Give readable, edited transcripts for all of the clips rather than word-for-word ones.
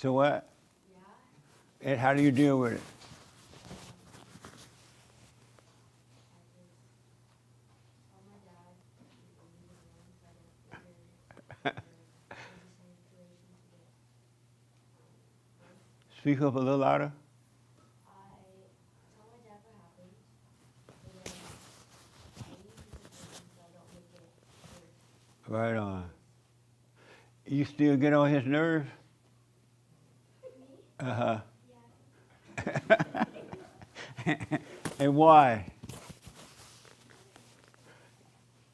So what? Yeah. And how do you deal with it? Tell my dad to leave it alone so I don't figure the same situation to get worse. Speak up a little louder. I tell my dad what happened, and then I leave the situation so I don't make it worse. Right on. You still get on his nerves? Me? Uh-huh. Yeah. And why?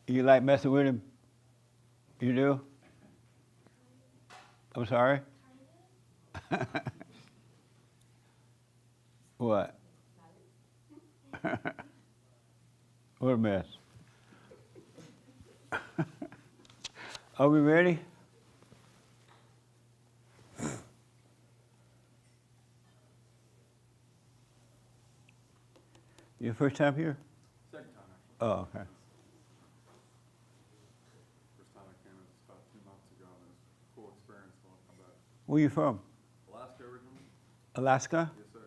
You like messing with him? You do? I'm sorry? What? What a mess. Are we ready? Your first time here? Second time, actually. Oh, okay. First time I came in was about 2 months ago, and it was a cool experience. I want to come back. Where you from? Alaska originally? Alaska? Yes, sir.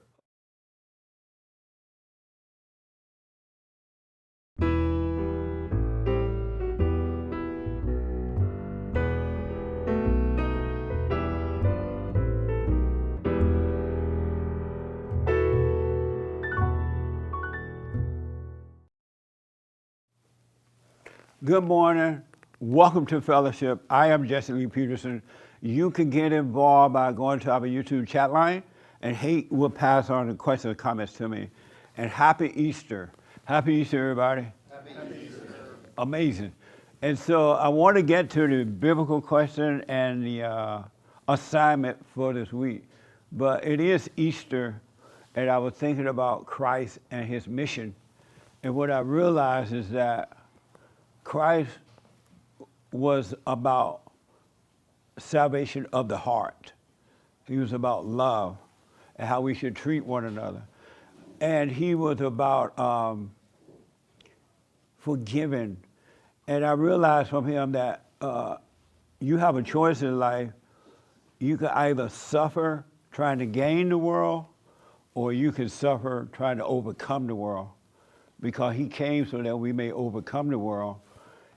Good morning. Welcome to Fellowship. I am Jesse Lee Peterson. You can get involved by going to our YouTube chat line, and he will pass on the questions and comments to me. And happy Easter. Happy Easter, everybody. Happy Easter. Amazing. And so I want to get to the biblical question and the assignment for this week. But it is Easter, and I was thinking about Christ and his mission. And what I realized is that Christ was about salvation of the heart. He was about love and how we should treat one another. And he was about forgiving. And I realized from him that you have a choice in life. You can either suffer trying to gain the world, or you can suffer trying to overcome the world, because he came so that we may overcome the world.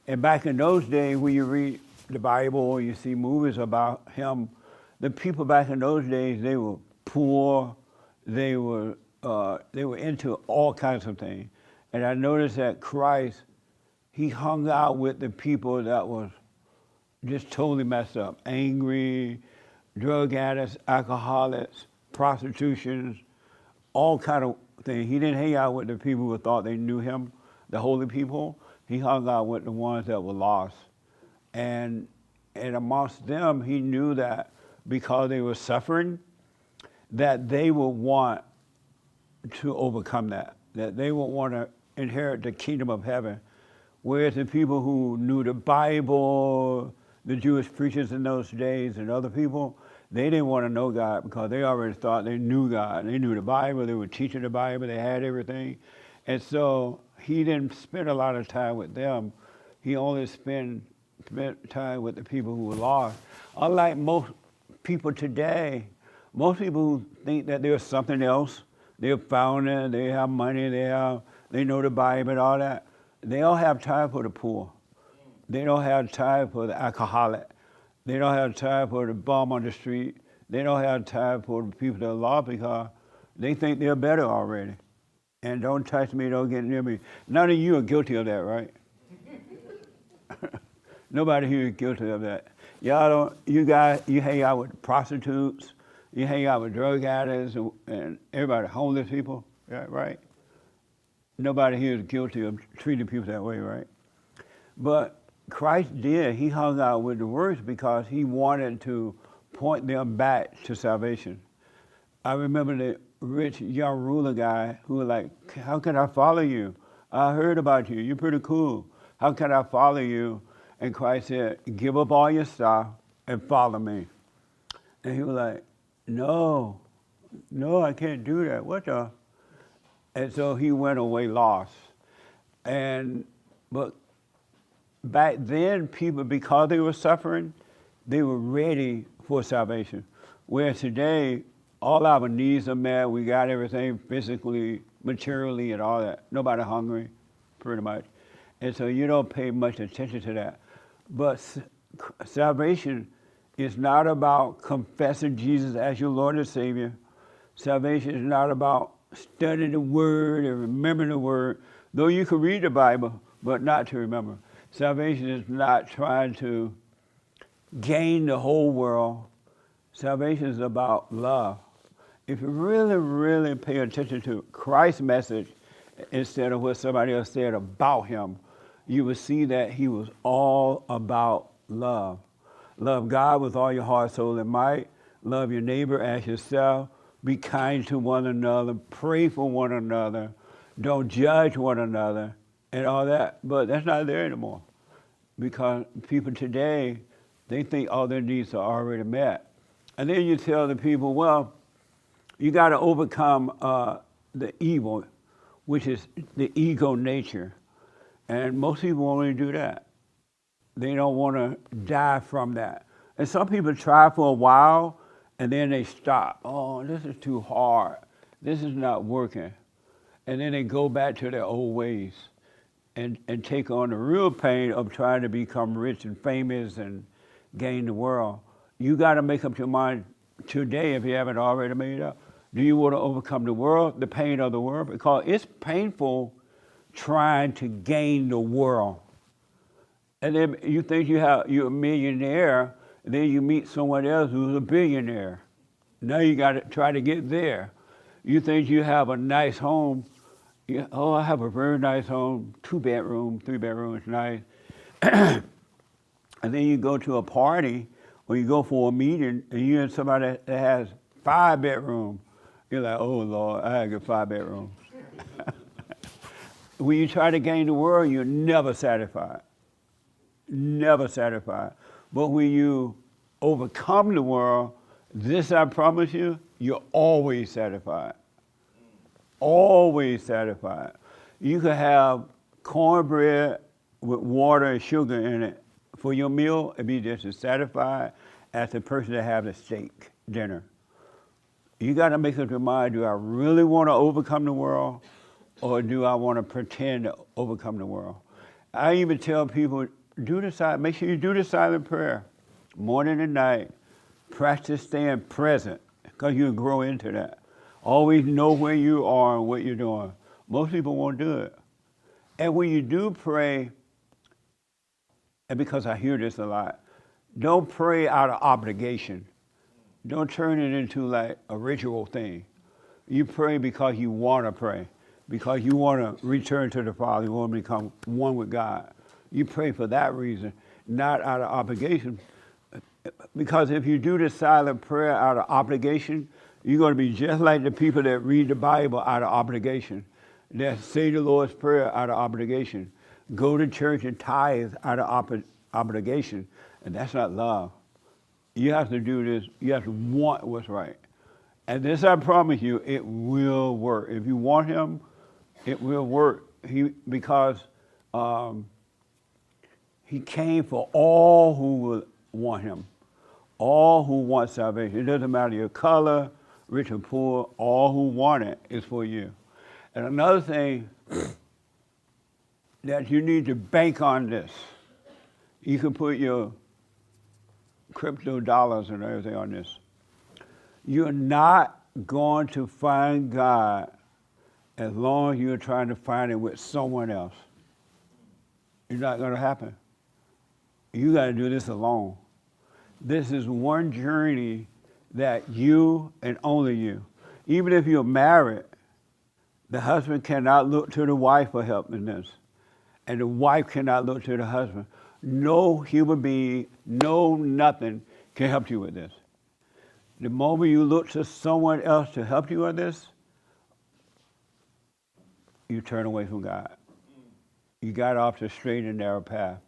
And back in those days, when you read the Bible or you see movies about him, the people back in those days, they were poor, they were into all kinds of things. And I noticed that Christ, he hung out with the people that was just totally messed up, angry, drug addicts, alcoholics, prostitutions, all kind of things. He didn't hang out with the people who thought they knew him, the holy people. He hung out with the ones that were lost. And amongst them, he knew that because they were suffering, that they would want to overcome that they would want to inherit the kingdom of heaven. Whereas the people who knew the Bible, the Jewish preachers in those days and other people, they didn't want to know God because they already thought they knew God. They knew the Bible, they were teaching the Bible, they had everything. And so he didn't spend a lot of time with them. He only spent time with the people who were lost. Unlike most people today, most people who think that there's something else, they're found it, they have money, they know the Bible and all that. They don't have time for the poor. They don't have time for the alcoholic. They don't have time for the bum on the street. They don't have time for the people that are lost because they think they're better already. And don't touch me, don't get near me. None of you are guilty of that, right? Nobody here is guilty of that. Y'all don't, you guys, you hang out with prostitutes, you hang out with drug addicts and everybody, homeless people, right? Nobody here is guilty of treating people that way, right? But Christ did. He hung out with the worst because he wanted to point them back to salvation. I remember the rich young ruler guy who was like, how can I follow you? I heard about you. You're pretty cool. How can I follow you? And Christ said, give up all your stuff and follow me. And he was like, no, I can't do that. What the? And so he went away lost. But back then, people, because they were suffering, they were ready for salvation. Whereas today, all our needs are met. We got everything physically, materially, and all that. Nobody hungry, pretty much. And so you don't pay much attention to that. But salvation is not about confessing Jesus as your Lord and Savior. Salvation is not about studying the Word and remembering the Word, though you can read the Bible, but not to remember. Salvation is not trying to gain the whole world. Salvation is about love. If you really, really pay attention to Christ's message instead of what somebody else said about him, you will see that he was all about love. Love God with all your heart, soul, and might. Love your neighbor as yourself. Be kind to one another. Pray for one another. Don't judge one another and all that. But that's not there anymore because people today, they think all their needs are already met. And then you tell the people, well, you got to overcome the evil, which is the ego nature. And most people only do that. They don't want to die from that. And some people try for a while, and then they stop. Oh, this is too hard. This is not working. And then they go back to their old ways and take on the real pain of trying to become rich and famous and gain the world. You got to make up your mind today, if you haven't already made up. Do you want to overcome the world, the pain of the world? Because it's painful trying to gain the world. And then you think you're a millionaire, and then you meet someone else who's a billionaire. Now you got to try to get there. You think you have a nice home. Oh, I have a very nice home, 2-bedroom, 3-bedroom, it's nice. And then you go to a party, or you go for a meeting, and you're in somebody that has 5 bedrooms. You're like, oh Lord, I have a 5 bedrooms. When you try to gain the world, you're never satisfied. Never satisfied. But when you overcome the world, this I promise you, you're always satisfied. Always satisfied. You could have cornbread with water and sugar in it for your meal and be just as satisfied as the person that have the steak dinner. You got to make up your mind, do I really want to overcome the world, or do I want to pretend to overcome the world? I even tell people, make sure you do the silent prayer, morning and night. Practice staying present, because you'll grow into that. Always know where you are and what you're doing. Most people won't do it. And when you do pray, and because I hear this a lot, don't pray out of obligation. Don't turn it into like a ritual thing. You pray because you want to pray, because you want to return to the Father, you want to become one with God. You pray for that reason, not out of obligation. Because if you do the silent prayer out of obligation, you're going to be just like the people that read the Bible out of obligation, that say the Lord's Prayer out of obligation, go to church and tithe out of obligation, and that's not love. You have to do this, you have to want what's right. And this I promise you, it will work. If you want him, it will work. Because he came for all who will want him. All who want salvation. It doesn't matter your color, rich or poor, all who want it is for you. And another thing that you need to bank on this. You can put your crypto dollars and everything on this. You're not going to find God as long as you're trying to find it with someone else. It's not going to happen. You got to do this alone. This is one journey that you and only you. Even if you're married, the husband cannot look to the wife for help in this. And the wife cannot look to the husband. No human being, no nothing can help you with this. The moment you look to someone else to help you with this, you turn away from God. You got off the straight and narrow path.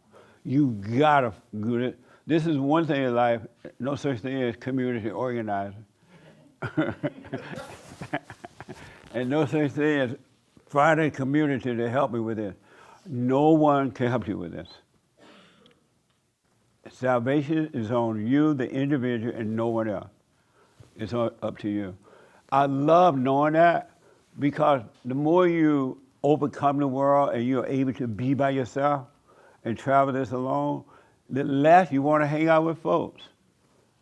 You gotta do it. This is one thing in life, no such thing as community organizing. And no such thing as finding community to help me with this. No one can help you with this. Salvation is on you, the individual, and no one else. It's up to you. I love knowing that because the more you overcome the world and you're able to be by yourself and travel this alone, the less you want to hang out with folks.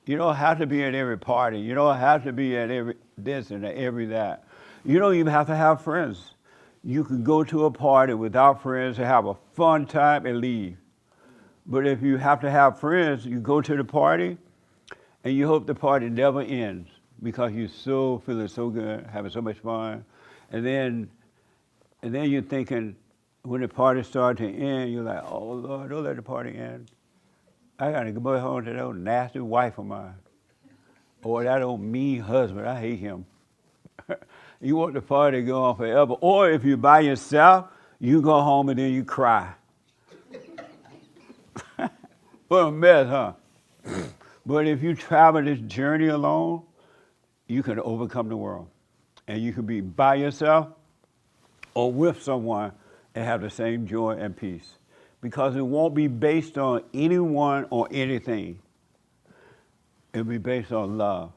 You don't have to be at every party. You don't have to be at every this and every that. You don't even have to have friends. You can go to a party without friends and have a fun time and leave. But if you have to have friends, you go to the party and you hope the party never ends because you're so feeling so good, having so much fun. And then you're thinking, when the party starts to end, you're like, oh Lord, don't let the party end. I gotta go home to that old nasty wife of mine. Or that old mean husband, I hate him. You want the party to go on forever. Or if you're by yourself, you go home and then you cry. What a mess, huh? But if you travel this journey alone, you can overcome the world. And you can be by yourself or with someone and have the same joy and peace. Because it won't be based on anyone or anything. It'll be based on love.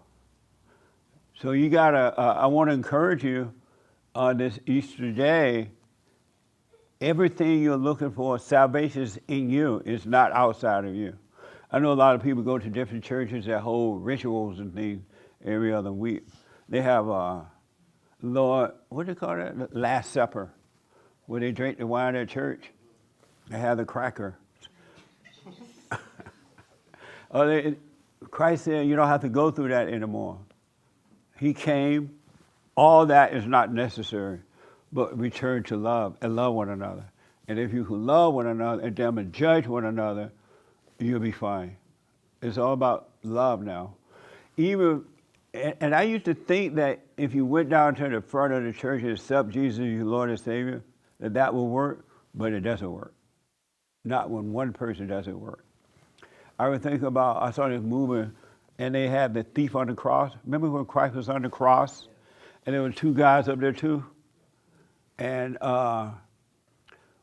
So you gotta, I wanna encourage you on this Easter day, everything you're looking for, salvation is in you. It's not outside of you. I know a lot of people go to different churches that hold rituals and things every other week. They have, Lord, what do they call that? Last Supper, where they drink the wine at church. They have the cracker. Christ said you don't have to go through that anymore. He came. All that is not necessary, but return to love and love one another. And if you can love one another and then judge one another, you'll be fine. It's all about love now. And I used to think that if you went down to the front of the church and accept Jesus as your Lord and Savior, that would work, but it doesn't work. Not when one person doesn't work. I would think about, I saw this movie, and they had the thief on the cross. Remember when Christ was on the cross? And there were two guys up there too. And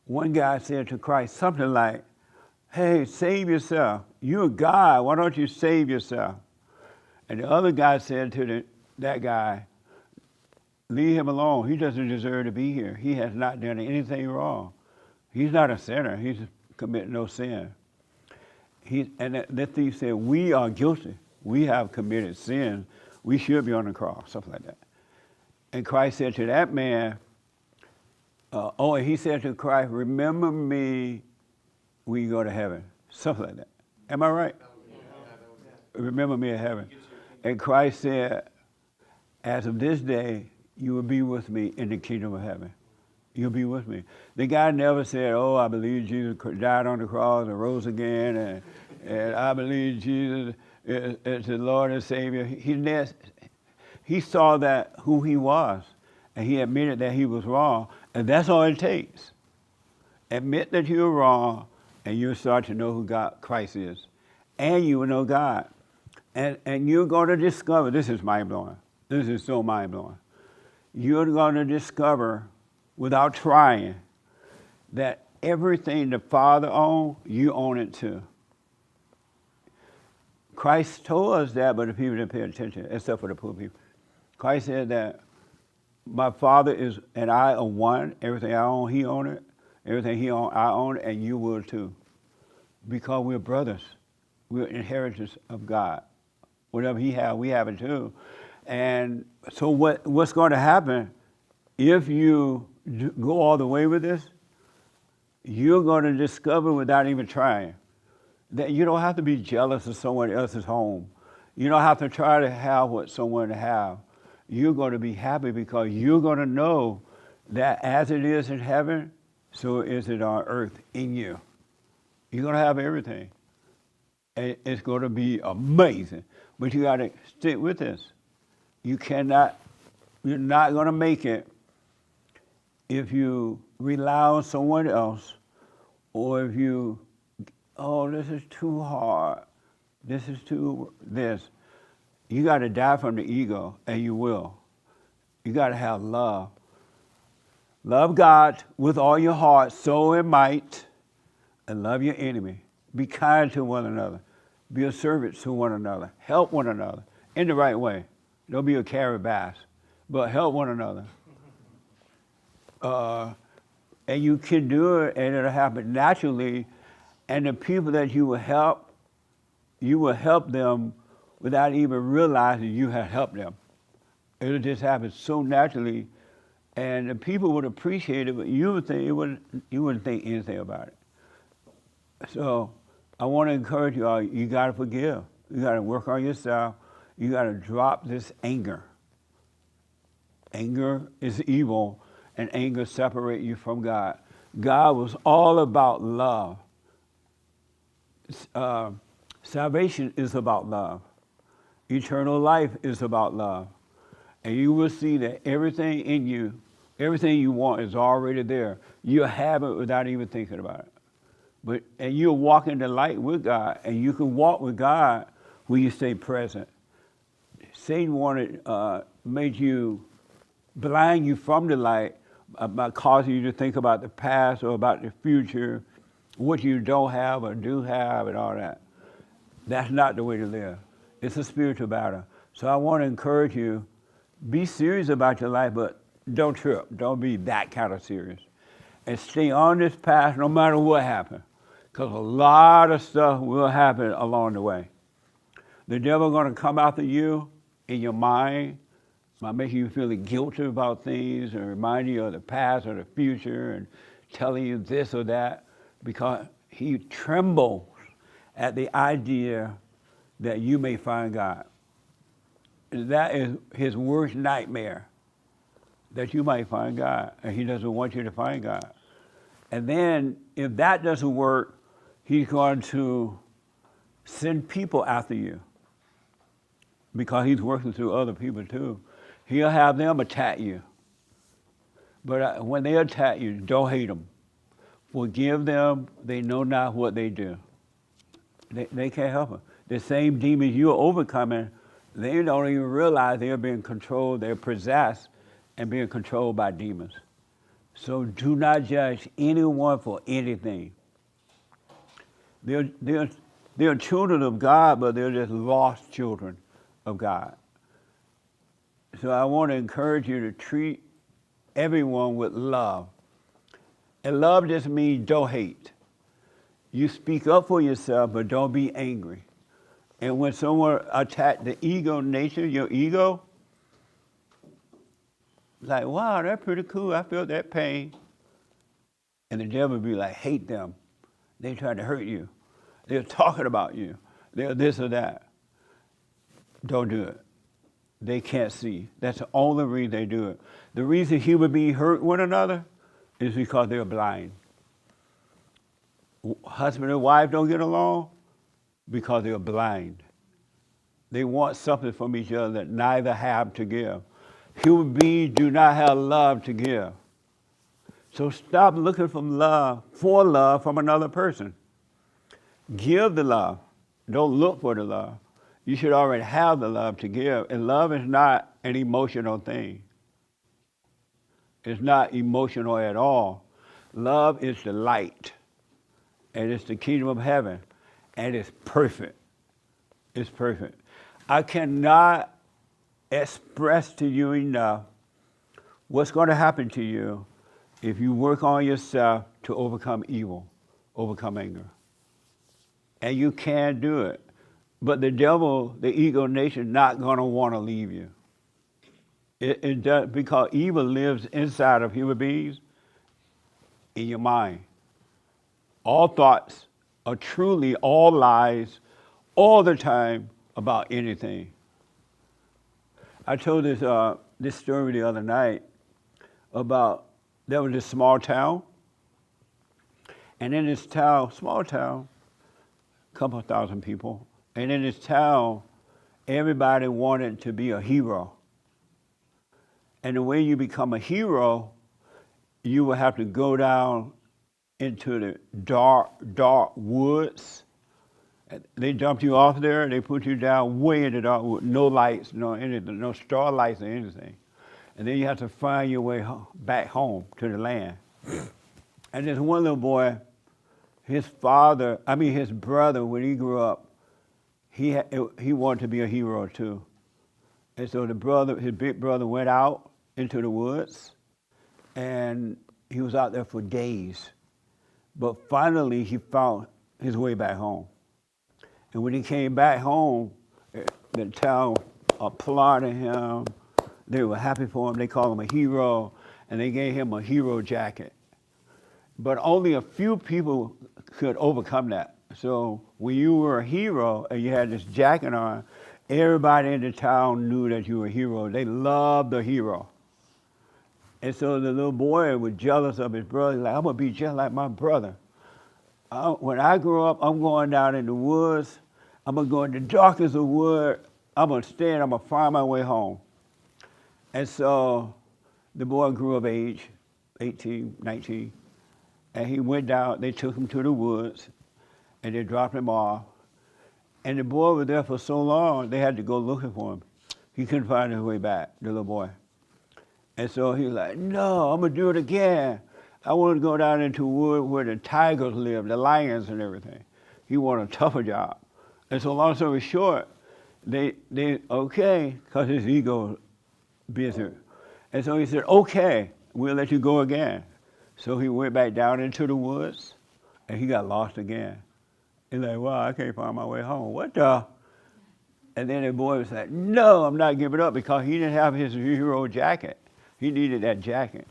one guy said to Christ something like, hey, save yourself. You're God, why don't you save yourself? And the other guy said to that guy, leave him alone. He doesn't deserve to be here. He has not done anything wrong. He's not a sinner. He's committed no sin. And that thief said, we are guilty. We have committed sin. We should be on the cross, something like that. And Christ said to that man, and he said to Christ, remember me when you go to heaven. Something like that. Am I right? Yeah. Remember me in heaven. And Christ said, as of this day, you will be with me in the kingdom of heaven. You'll be with me. The guy never said, oh, I believe Jesus died on the cross and rose again, and I believe Jesus is the Lord and Savior. He saw that who he was, and he admitted that he was wrong, and that's all it takes. Admit that you're wrong, and you'll start to know who Christ is, and you will know God. And you're going to discover, this is mind-blowing. This is so mind-blowing. You're going to discover, without trying, that everything the Father owns, you own it too. Christ told us that, but the people didn't pay attention, except for the poor people. Christ said that my Father is and I are one. Everything I own, he owns it. Everything he owns, I own it, and you will too. Because we're brothers. We're inheritors of God. Whatever he has, we have it too. And so what's going to happen if you go all the way with this? You're going to discover without even trying that you don't have to be jealous of someone else's home. You don't have to try to have what someone has. You're going to be happy because you're going to know that as it is in heaven, so is it on earth in you. You're going to have everything. And it's going to be amazing. But you got to stick with this. You're not going to make it if you rely on someone else, or if you, oh, this is too hard. This is too this. You got to die from the ego, and you will. You got to have love. Love God with all your heart, soul, and might, and love your enemy. Be kind to one another. Be a servant to one another. Help one another in the right way. Don't be a carrot bass, but help one another. And you can do it, and it'll happen naturally. And the people that you will help them without even realizing you have helped them. It'll just happen so naturally, and the people would appreciate it, but you wouldn't think anything about it. So I want to encourage you all. You got to forgive. You got to work on yourself. You got to drop this anger. Anger is evil, and anger separates you from God. God was all about love. Salvation is about love. Eternal life is about love. And you will see that everything in you, everything you want is already there. You'll have it without even thinking about it. And you'll walk in the light with God, and you can walk with God when you stay present. Satan made you, blind you from the light by causing you to think about the past or about the future, what you don't have or do have and all that. That's not the way to live. It's a spiritual battle. So I want to encourage you, be serious about your life, but don't trip. Don't be that kind of serious. And stay on this path no matter what happens. Because a lot of stuff will happen along the way. The devil going to come after you in your mind by making you feel guilty about things and remind you of the past or the future and telling you this or that, because he trembles at the idea that you may find God. That is his worst nightmare, that you might find God, and he doesn't want you to find God. And then if that doesn't work, he's going to send people after you, because he's working through other people too. He'll have them attack you. But when they attack you, don't hate them. Forgive them. They know not what they do. They can't help it. The same demons you're overcoming, they don't even realize they're being controlled, they're possessed and being controlled by demons. So do not judge anyone for anything. They're children of God, but they're just lost children of God. So I want to encourage you to treat everyone with love. And love just means don't hate. You speak up for yourself, but don't be angry. And when someone attacks the ego nature, your ego, like, wow, that's pretty cool. I felt that pain. And the devil be like, hate them. They trying to hurt you. They're talking about you. They're this or that. Don't do it. They can't see. That's the only reason they do it. The reason human beings hurt one another is because they're blind. Husband and wife don't get along because they're blind. They want something from each other that neither have to give. Human beings do not have love to give. So stop looking for love from another person. Give the love. Don't look for the love. You should already have the love to give. And love is not an emotional thing. It's not emotional at all. Love is the light. And it's the kingdom of heaven. And it's perfect. It's perfect. I cannot express to you enough what's going to happen to you if you work on yourself to overcome evil, overcome anger. And you can do it. But the devil, the ego nation, not going to want to leave you. It does, because evil lives inside of human beings, in your mind. All thoughts are truly all lies, all the time, about anything. I told this story the other night about, there was this small town, and in this town, small town, a couple of thousand people, and in this town, everybody wanted to be a hero. And the way you become a hero, you will have to go down into the dark, dark woods. They dumped you off there, and they put you down way in the dark woods, no lights, no anything, no star lights or anything. And then you have to find your way back home to the land. And there's one little boy, his brother, when he grew up, he wanted to be a hero too. And so the brother, his big brother, went out into the woods, and he was out there for days. But finally, he found his way back home. And when he came back home, the town applauded him. They were happy for him. They called him a hero, and they gave him a hero jacket. But only a few people could overcome that. So when you were a hero and you had this jacket on, everybody in the town knew that you were a hero. They loved the hero. And so the little boy was jealous of his brother. He's like, I'm going to be just like my brother. When I grow up, I'm going down in the woods. I'm going to go in the darkest of wood. I'm going to stand. I'm going to find my way home. And so the boy grew of age, 18, 19. And he went down. They took him to the woods, and they dropped him off. And the boy was there for so long, they had to go looking for him. He couldn't find his way back, the little boy. And so he was like, no, I'm going to do it again. I want to go down into the wood where the tigers live, the lions and everything. He wanted a tougher job. And so long story short, they okay, because his ego busy. And so he said, okay, we'll let you go again. So he went back down into the woods, and he got lost again. He's like, well, I can't find my way home. What the? And then the boy was like, no, I'm not giving up, because he didn't have his hero jacket. He needed that jacket.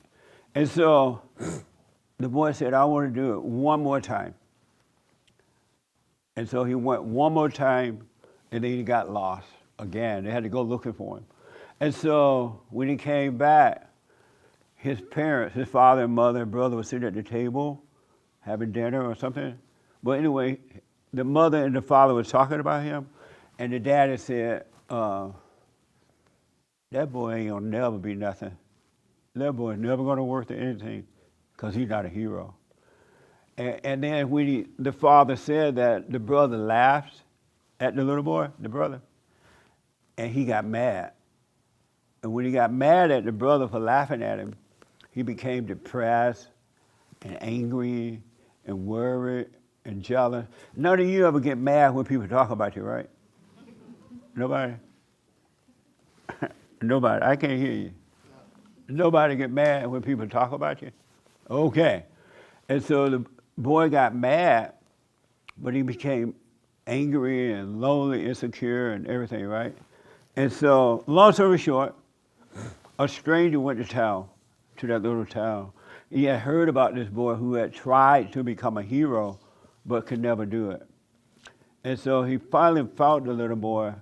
And so the boy said, I want to do it one more time. And so he went one more time, and then he got lost again. They had to go looking for him. And so when he came back, his parents, his father and mother and brother, were sitting at the table having dinner or something. But anyway, the mother and the father was talking about him, and the daddy said, that boy ain't gonna never be nothing. That boy's never gonna work to anything, because he's not a hero. And then when the father said that, the brother laughed at the little boy, the brother, and he got mad. And when he got mad at the brother for laughing at him, he became depressed and angry and worried and jealous. None of you ever get mad when people talk about you, right? Nobody? Nobody. I can't hear you. Nobody get mad when people talk about you? Okay. And so the boy got mad, but he became angry and lonely, insecure and everything, right? And so, long story short, a stranger went to town, to that little town. He had heard about this boy who had tried to become a hero, but could never do it. And so he finally found the little boy.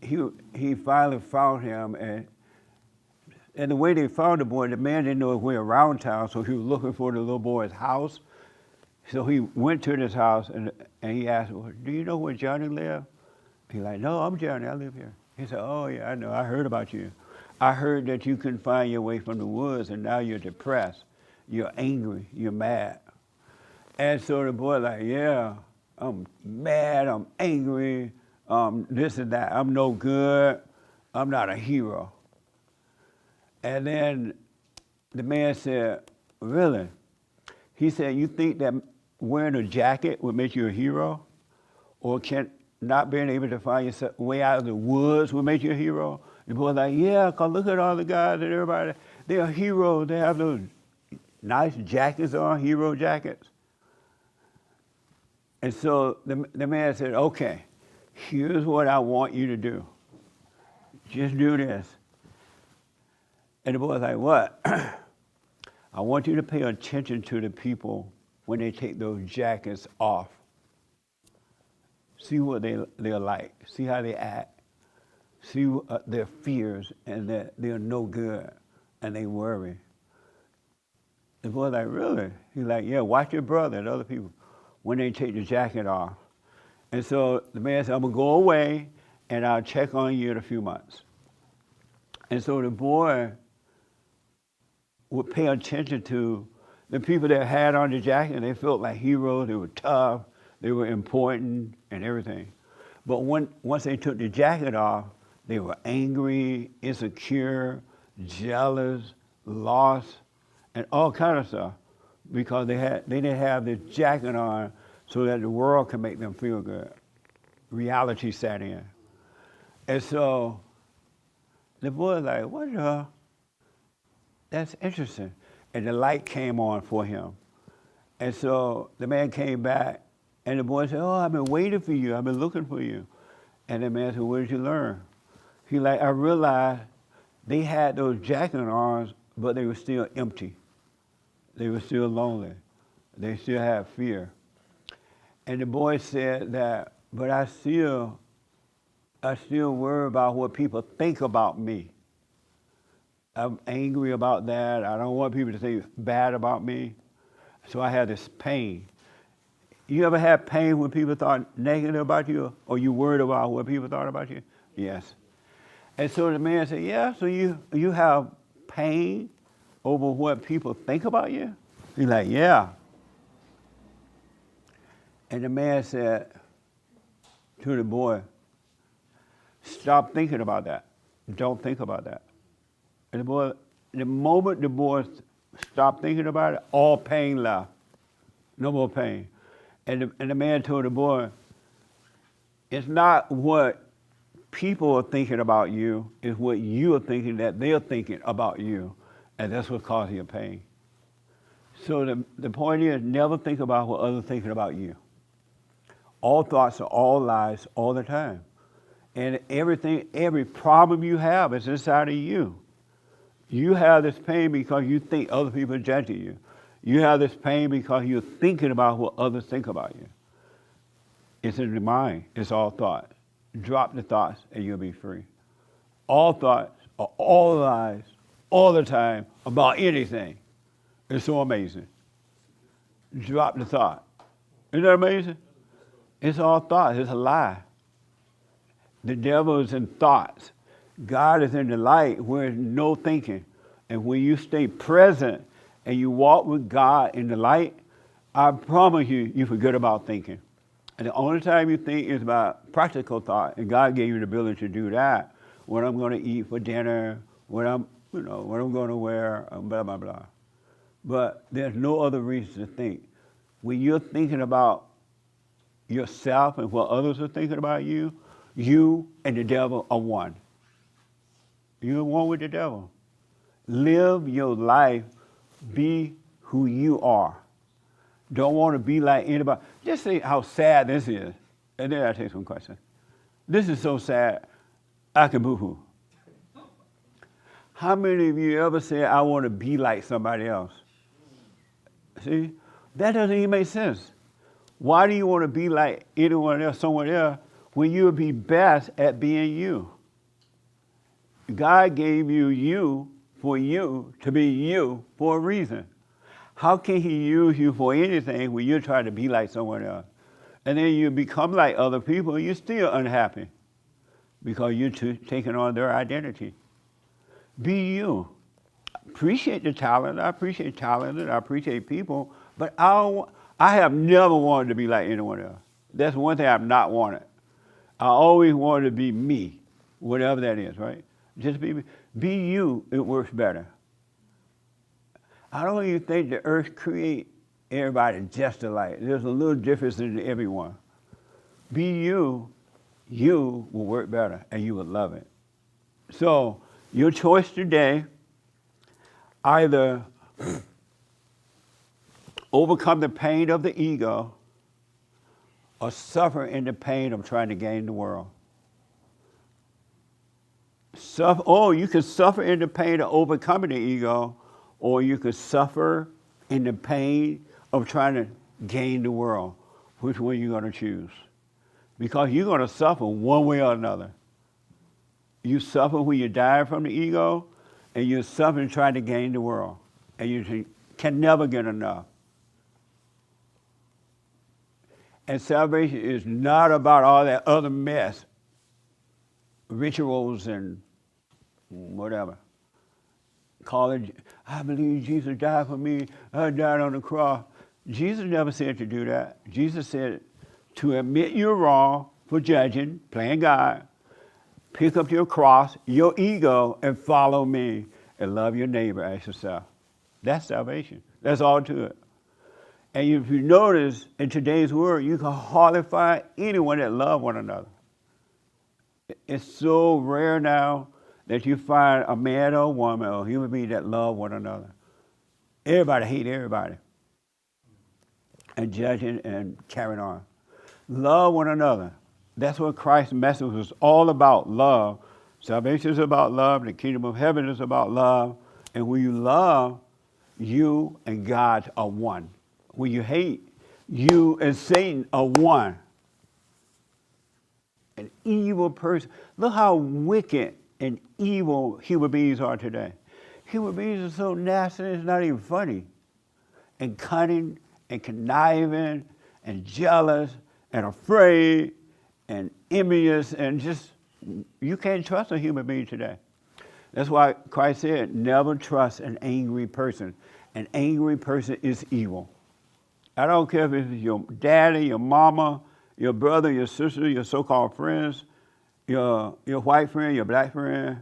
He finally found him, and the way they found the boy, the man didn't know his way around town, so he was looking for the little boy's house. So he went to this house, and he asked, well, do you know where Johnny lived? He's like, no, I'm Johnny, I live here. He said, oh yeah, I know, I heard about you. I heard that you couldn't find your way from the woods, and now you're depressed, you're angry, you're mad. And so the boy like, yeah, I'm mad, I'm angry, this and that, I'm no good, I'm not a hero. And then the man said, really? He said, you think that wearing a jacket would make you a hero? Or can not being able to find your way out of the woods would make you a hero? The boy like, yeah, because look at all the guys and everybody. They're heroes. They have those nice jackets on, hero jackets. And so the man said, okay, here's what I want you to do. Just do this. And the boy's like, what? I want you to pay attention to the people when they take those jackets off. See what they're like. See how they act. See their fears, and that they're no good, and they worry. The boy's like, really? He's like, yeah, watch your brother and other people when they take the jacket off. And so the man said, I'm going to go away, and I'll check on you in a few months. And so the boy would pay attention to the people that had on the jacket. They felt like heroes. They were tough. They were important and everything. But once they took the jacket off, they were angry, insecure, jealous, lost, and all kind of stuff, because they didn't have this jacket on so that the world could make them feel good. Reality set in. And so the boy was like, what the? That's interesting. And the light came on for him. And so the man came back, and the boy said, oh, I've been waiting for you. I've been looking for you. And the man said, what did you learn? He like, I realized they had those jack in arms, but they were still empty. They were still lonely. They still had fear. And the boy said that, but I still worry about what people think about me. I'm angry about that. I don't want people to think bad about me. So I had this pain. You ever had pain when people thought negative about you, or you worried about what people thought about you? Yes. And so the man said, yeah, so you have pain over what people think about you? He's like, yeah. And the man said to the boy, stop thinking about that. Don't think about that. And the moment the boy stopped thinking about it, all pain left. No more pain. And the man told the boy, it's not what people are thinking about you, it's what you are thinking that they're thinking about you. And that's what's causing your pain. So the point is, never think about what others are thinking about you. All thoughts are all lies all the time. And every problem you have is inside of you. You have this pain because you think other people are judging you. You have this pain because you're thinking about what others think about you. It's in the mind. It's all thought. Drop the thoughts and you'll be free. All thoughts are all lies all the time about anything. It's so amazing. Drop the thought. Isn't that amazing? It's all thoughts. It's a lie. The devil is in thoughts. God is in the light where there's no thinking. And when you stay present and you walk with God in the light, I promise you, you forget about thinking. And the only time you think is about practical thought, and God gave you the ability to do that. What I'm going to eat for dinner, what I'm going to wear, blah, blah, blah. But there's no other reason to think. When you're thinking about yourself and what others are thinking about you, you and the devil are one. You're one with the devil. Live your life. Be who you are. Don't want to be like anybody. Just see how sad this is. And then I'll take some questions. This is so sad, I can boo-hoo. How many of you ever said, I want to be like somebody else? See? That doesn't even make sense. Why do you want to be like anyone else, someone else, when you'll be best at being you? God gave you to be you for a reason. How can he use you for anything when you're trying to be like someone else? And then you become like other people and you're still unhappy because you're taking on their identity. Be you. Appreciate the talent. I appreciate talent and I appreciate people, but I have never wanted to be like anyone else. That's one thing I've not wanted. I always wanted to be me, whatever that is, right? Just be you, it works better. I don't even think the earth create everybody just alike. There's a little difference in everyone. Be you, you will work better and you will love it. So your choice today, either overcome the pain of the ego or suffer in the pain of trying to gain the world. You can suffer in the pain of overcoming the ego, or you could suffer in the pain of trying to gain the world. Which one are you going to choose? Because you're going to suffer one way or another. You suffer when you die from the ego, and you're suffering trying to gain the world. And you can never get enough. And salvation is not about all that other mess, rituals and whatever. College, I believe Jesus died for me. I died on the cross. Jesus never said to do that. Jesus said to admit you're wrong for judging, playing God, pick up your cross, your ego, and follow me, and love your neighbor as yourself. That's salvation. That's all to it. And if you notice, in today's world, you can hardly find anyone that love one another. It's so rare now that you find a man or a woman or a human being that love one another. Everybody hate everybody and judging and carrying on. Love one another. That's what Christ's message was all about, love. Salvation is about love. The kingdom of heaven is about love. And when you love, you and God are one. When you hate, you and Satan are one. An evil person. Look how wicked and evil human beings are today. Human beings are so nasty, it's not even funny. And cunning and conniving and jealous and afraid and envious and just, you can't trust a human being today. That's why Christ said, never trust an angry person. An angry person is evil. I don't care if it's your daddy, your mama, your brother, your sister, your so-called friends, your white friend, your black friend,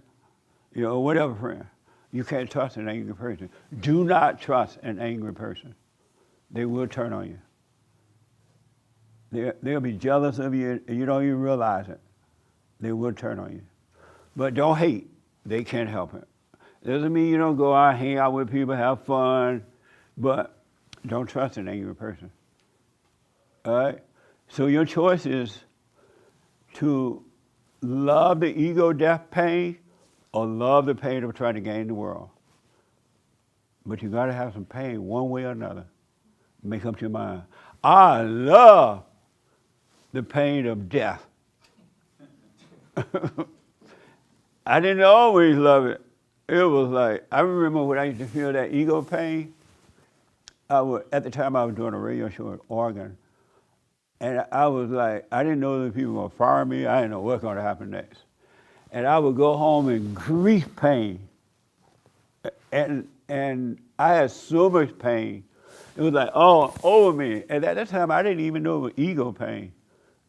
your whatever friend. You can't trust an angry person. Do not trust an angry person. They will turn on you. They'll be jealous of you, and you don't even realize it. They will turn on you. But don't hate. They can't help it. Doesn't mean you don't go out, hang out with people, have fun, but don't trust an angry person. All right? So your choice is to love the ego death pain or love the pain of trying to gain the world. But you got to have some pain one way or another. Make up your mind. I love the pain of death. I didn't always love it. It was like, I remember when I used to feel that ego pain. At the time I was doing a radio show in Oregon. And I was like, I didn't know that people were going to fire me. I didn't know what's going to happen next. And I would go home in grief pain. And I had so much pain. It was like, oh, over me. And at that time, I didn't even know it was ego pain.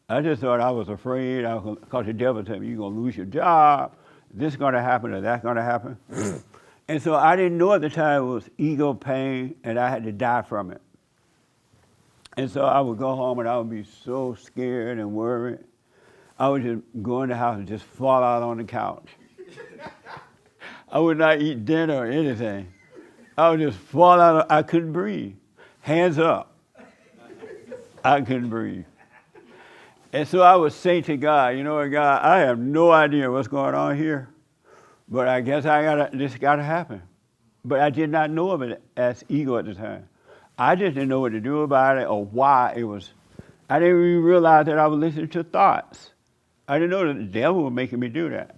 I just thought I was afraid because the devil told me, you're going to lose your job. This is going to happen or that's going to happen. And so I didn't know at the time it was ego pain and I had to die from it. And so I would go home and I would be so scared and worried. I would just go in the house and just fall out on the couch. I would not eat dinner or anything. I would just fall out. I couldn't breathe. Hands up. I couldn't breathe. And so I would say to God, you know what, God, I have no idea what's going on here, but I guess this got to happen. But I did not know of it as ego at the time. I just didn't know what to do about it or why it was. I didn't even realize that I was listening to thoughts. I didn't know that the devil was making me do that.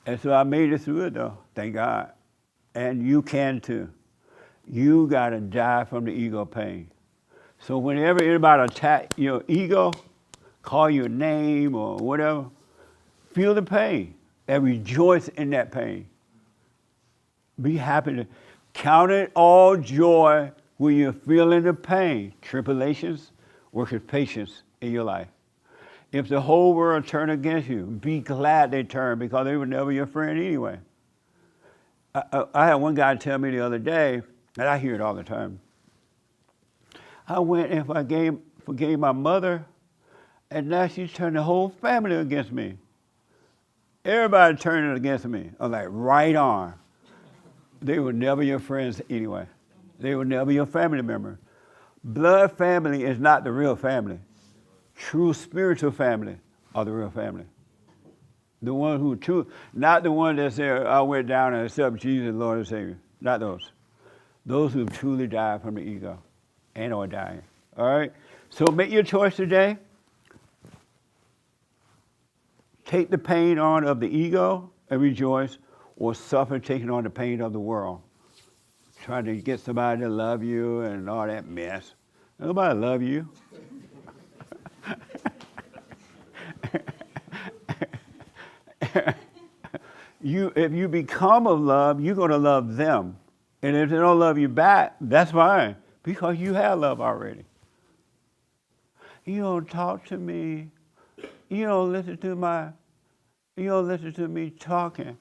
And so I made it through it though, thank God. And you can too. You got to die from the ego pain. So whenever anybody attack your ego, call your name or whatever, feel the pain and rejoice in that pain. Be happy to count it all joy when you're feeling the pain. Tribulations work with patience in your life. If the whole world turn against you, be glad they turn because they were never your friend anyway. I had one guy tell me the other day, and I hear it all the time. I went and forgave my mother, and now she's turned the whole family against me. Everybody turning against me. I'm like, right on. They were never your friends anyway. They were never your family member. Blood family is not the real family. True spiritual family are the real family. The one who true, not the one that said, I went down and accepted Jesus, Lord and Savior. Not those. Those who truly died from the ego and are dying. All right? So make your choice today. Take the pain on of the ego and rejoice, or suffer taking on the pain of the world. Trying to get somebody to love you and all that mess. Nobody love you. If you become of love, you're going to love them. And if they don't love you back, that's fine, because you have love already. You don't talk to me. You don't listen to me talking.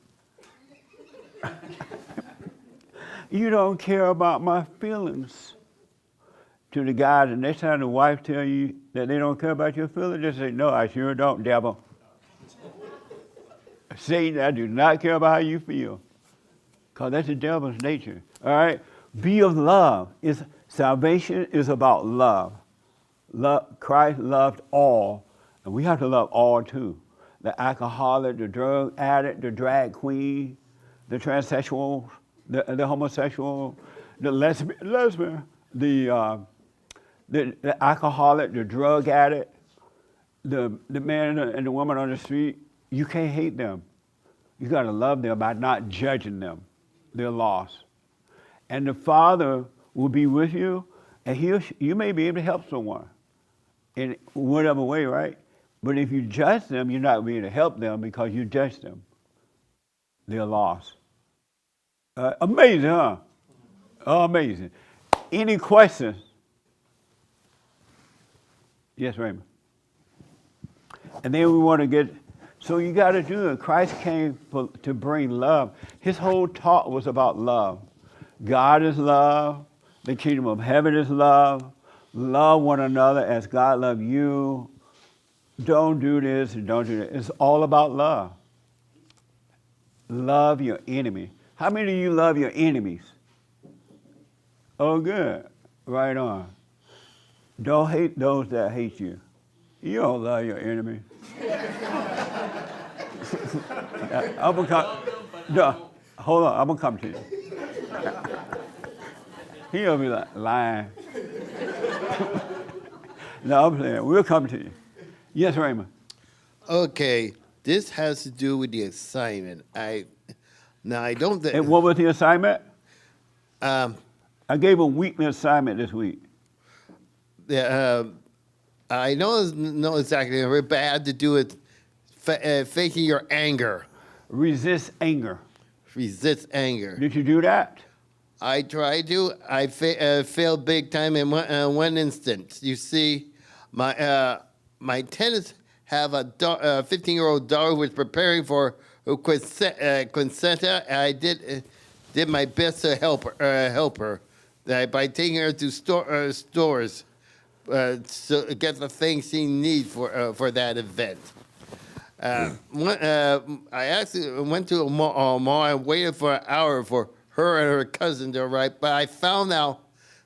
You don't care about my feelings. To the guys, the next time the wife tell you that they don't care about your feelings, just say, no, I sure don't, devil. Satan, I do not care about how you feel. Because that's the devil's nature. All right? Be of love. Salvation is about love. Christ loved all, and we have to love all too. The alcoholic, the drug addict, the drag queen, the transsexual, the homosexual, the lesbian, the alcoholic, the drug addict, the man and the woman on the street. You can't hate them. You got to love them by not judging them. They're lost. And the Father will be with you, and you may be able to help someone in whatever way, right? But if you judge them, you're not being able to help them because you judge them. They're lost. Amazing, huh? Amazing. Any questions? Yes, Raymond. And then we want to get, so you got to do it. Christ came to bring love. His whole talk was about love. God is love. The kingdom of heaven is love. Love one another as God loved you. Don't do this and don't do that. It's all about love. Love your enemy. How many of you love your enemies? Oh, good. Right on. Don't hate those that hate you. You don't love your enemy. I'm gonna come. No, hold on. I'm gonna come to you. He'll be like lying. No, I'm saying we'll come to you. Yes, Raymond. Okay, this has to do with the assignment. I don't. And what was the assignment? Um, I gave a weekly assignment this week. I know exactly, but I had to do it facing your anger. Resist anger. Resist anger. Did you do that? I tried to. I failed big time in one instance. You see, my tenants have a 15-year-old daughter who was preparing for quinceañera. I did my best to help her by taking her to stores to get the things she needs for that event. I actually went to a mall and waited for an hour for her and her cousin to arrive, but I found out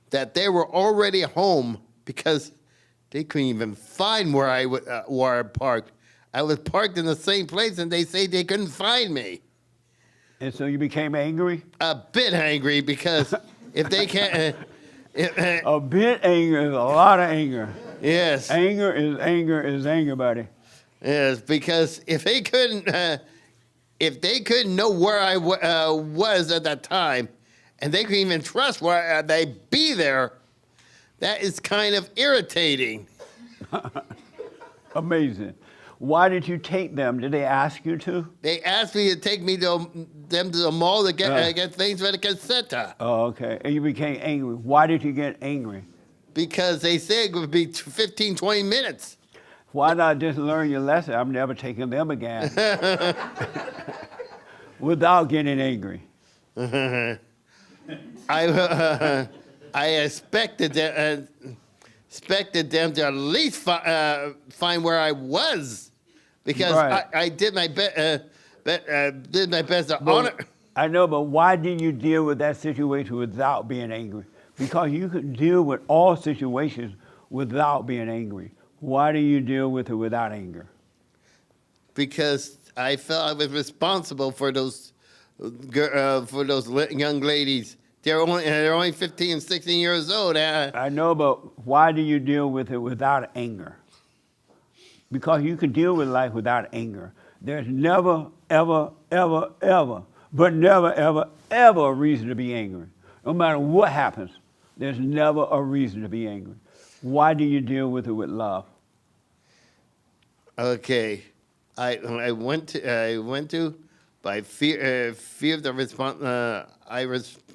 that they were already home because they couldn't even find where I parked. I was parked in the same place, and they say they couldn't find me. And so you became angry? A bit angry because if they can't... A bit angry is a lot of anger. Yes. Anger is anger, buddy. Yes, because if they couldn't know where I was at that time, and they couldn't even trust where they'd be there, that is kind of irritating. Amazing. Why did you take them? Did they ask you to? They asked me to take them to the mall to get things for the cassetta. Oh, okay. And you became angry. Why did you get angry? Because they said it would be 15, 20 minutes. Why not just learn your lesson? I'm never taking them again. Without getting angry. I expected them to at least find where I was, because right. I did my best to honor. I know, but why didn't you deal with that situation without being angry? Because you can deal with all situations without being angry. Why do you deal with it without anger? Because I felt I was responsible for those young ladies. They're only 15 and 16 years old. I know, but why do you deal with it without anger? Because you can deal with life without anger. There's never, ever, ever, ever, but never, ever, ever a reason to be angry. No matter what happens, there's never a reason to be angry. Why do you deal with it with love? Okay, I went to by fear of the response. I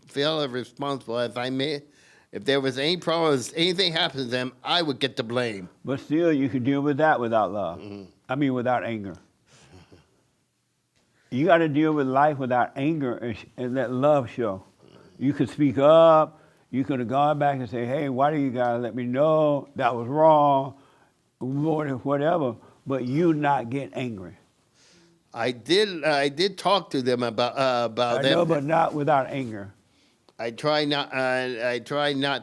feel responsible. If there was any problems, anything happened to them, I would get the blame. But still, you can deal with that without love. Mm-hmm. I mean, without anger. You got to deal with life without anger and let love show. You could speak up. You could have gone back and say, hey, why do you got to let me know that was wrong, whatever, but you not get angry. I did talk to them about I them. know, but not without anger. I try not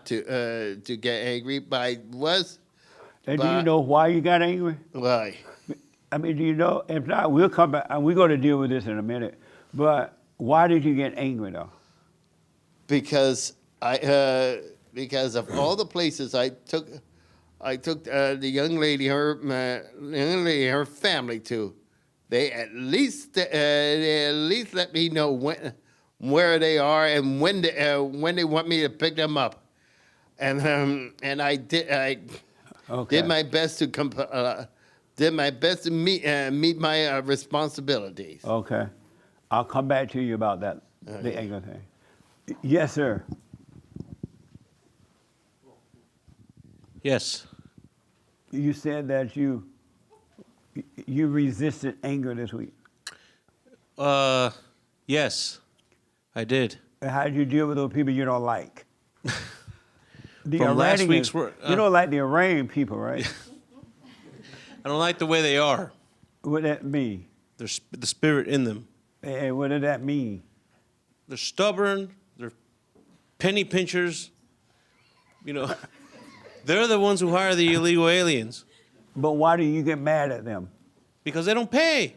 to get angry, but I was. And do you But- know why you got angry? Why? I mean, do you know? If not, we'll come back, and we're going to deal with this in a minute. But why did you get angry, though? Because because of all the places I took the young lady, her family to. They at least let me know where they are and when they want me to pick them up, and I Okay. did my best to meet my responsibilities. Okay. I'll come back to you about that, the anger thing. Yes, sir. Yes. You said that you resisted anger this week. Yes, I did. How did you deal with those people you don't like? The From last Iranians, week's work, you don't like the Iranian people, right? I don't like the way they are. What that mean? There's the spirit in them. And what did that mean? They're stubborn. They're penny pinchers. You know, they're the ones who hire the illegal aliens But why do you get mad at them? because they don't pay.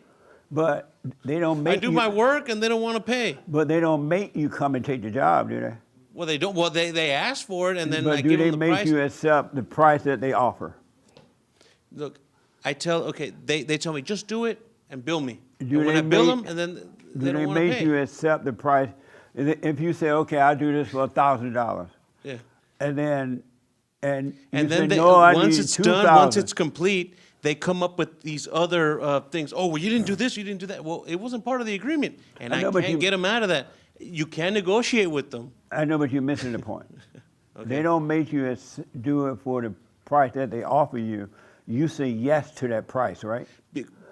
But they don't I make do you. my work and they don't want to pay. But they don't make you come and take the job, do they? Well, they don't. Well, they ask for it and then but I do give they them the make price. you accept the price that they offer? Look, they tell me just do it and bill me. Do and when they I bill make- them and then Do they they don't want to make pay. you accept the price? If you say, okay, I'll do this for $1,000, Yeah. and then you And say, then no, I once need it's 2,000. done, once it's complete, they come up with these other things. Oh, well, you didn't do this, you didn't do that. Well, it wasn't part of the agreement, and I I know, but can't you- get them out of that. You can negotiate with them. I know, but you're missing the point. Okay. They don't make you do it for the price that they offer you. You say yes to that price, right?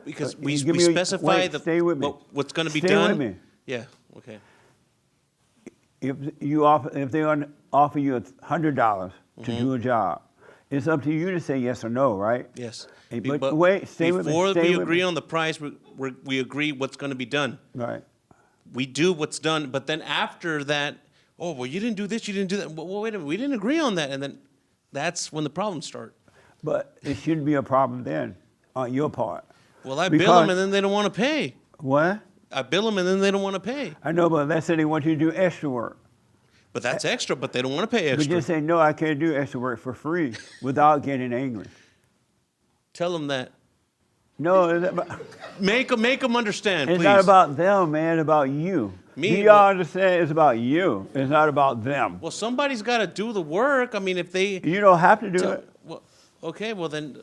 Because Uh, we give we me a- specify wait, the, stay with me. what's going to be Stay done. with me. Yeah. Okay. If they offer you $100 to Mm-hmm. do a job, it's up to you to say yes or no, right? Yes. Hey, Be- but wait, stay with me, before stay we with agree me. on the price, we agree what's going to be done. Right. We do what's done, but then after that, oh, well, you didn't do this, you didn't do that. Well, wait a minute, we didn't agree on that, and then that's when the problems start. But it shouldn't be a problem then on your part. Well, I bill Because- them, and then they don't want to pay. What? I bill them, and then they don't want to pay. I know, but let's say they want you to do extra work. But that's extra, but they don't want to pay But extra. just say, no, I can't do extra work for free without getting angry. Tell them that. No, it's, about, Make them understand, it's please. not about them, man. It's about you. Me? Do y'all understand? It's about you. It's not about them. Well, somebody's got to do the work. I mean, if they... You don't have to do tell- it. well, okay, well then,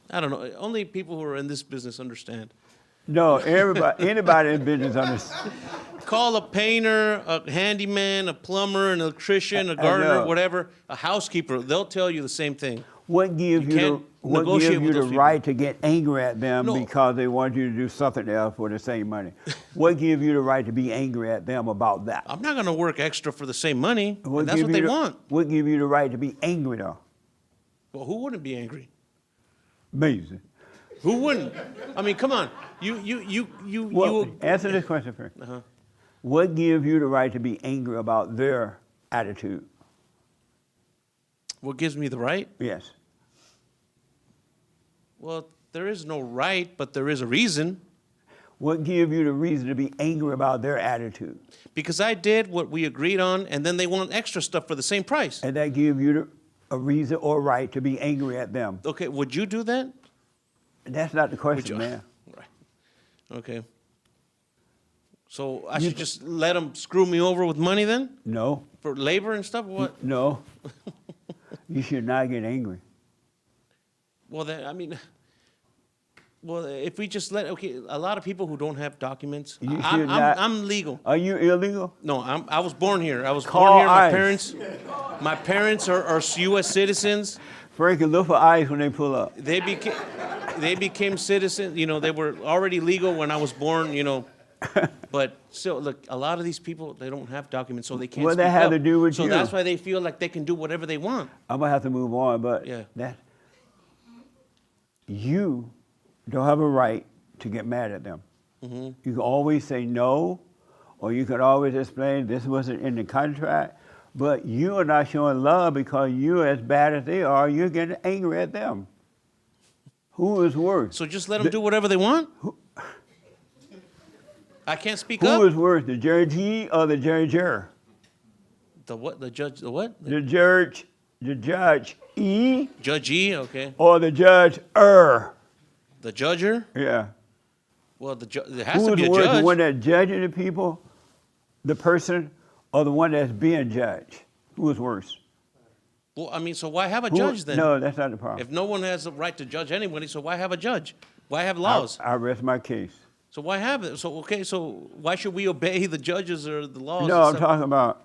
I don't know. Only people who are in this business understand. No, everybody, anybody in business understands. Call a painter, a handyman, a plumber, an electrician, a I gardener, know. whatever, a housekeeper. They'll tell you the same thing. What gives You you, can't the, what negotiate gives you with the those people. right to get angry at them No. because they want you to do something else for the same money? What gives you the right to be angry at them about that? I'm not going to work extra for the same money. And that's give what you they the- want. What gives you the right to be angry though? Well, who wouldn't be angry? Amazing. Who wouldn't? I mean, come on. Well, answer this question first. Uh-huh. What gives you the right to be angry about their attitude? What gives me the right? Yes. Well, there is no right, but there is a reason. What gives you the reason to be angry about their attitude? Because I did what we agreed on, and then they want extra stuff for the same price. And that gives you a reason or right to be angry at them. Okay, would you do that? That's not the Would question, you? man. Right. Okay. So I should just let them screw me over with money then? No, For labor and stuff? What? no. You should not get angry. Well, then, I mean, well, if we just let, okay, a lot of people who don't have documents, You should not- I'm legal. Are you illegal? No, I was born here. I was Call born here. ICE. My parents are U.S. citizens. Frankie, look for ice when they pull up. They became citizens. You know, they were already legal when I was born. You know, but still, look, a lot of these people they don't have documents, so they can't. What that speak have up. to do with so you? that's why they feel like they can do whatever they want. I'm gonna have to move on, but Yeah. that you don't have a right to get mad at them. Mm-hmm. You can always say no, or you can always explain this wasn't in the contract, but you are not showing love because you're as bad as they are. You're getting angry at them. Who is worse? So just let them do whatever they want? I can't speak Who up? is worse, the judge or the judger? The what? The judge, the what? The judge E, Judgee, okay. or the judge-er? The judger? Yeah. Well, there has Who to be is a worse, judge. the one that's judging the people, the person, or the one that's being judged? Who is worse? Well, I mean, so why have a Who- judge then? No, that's not the problem. If no one has the right to judge anybody, so why have a judge? Why have laws? I rest my case. So why have it? So, okay, so why should we obey the judges or the laws? No, I'm and stuff? talking about,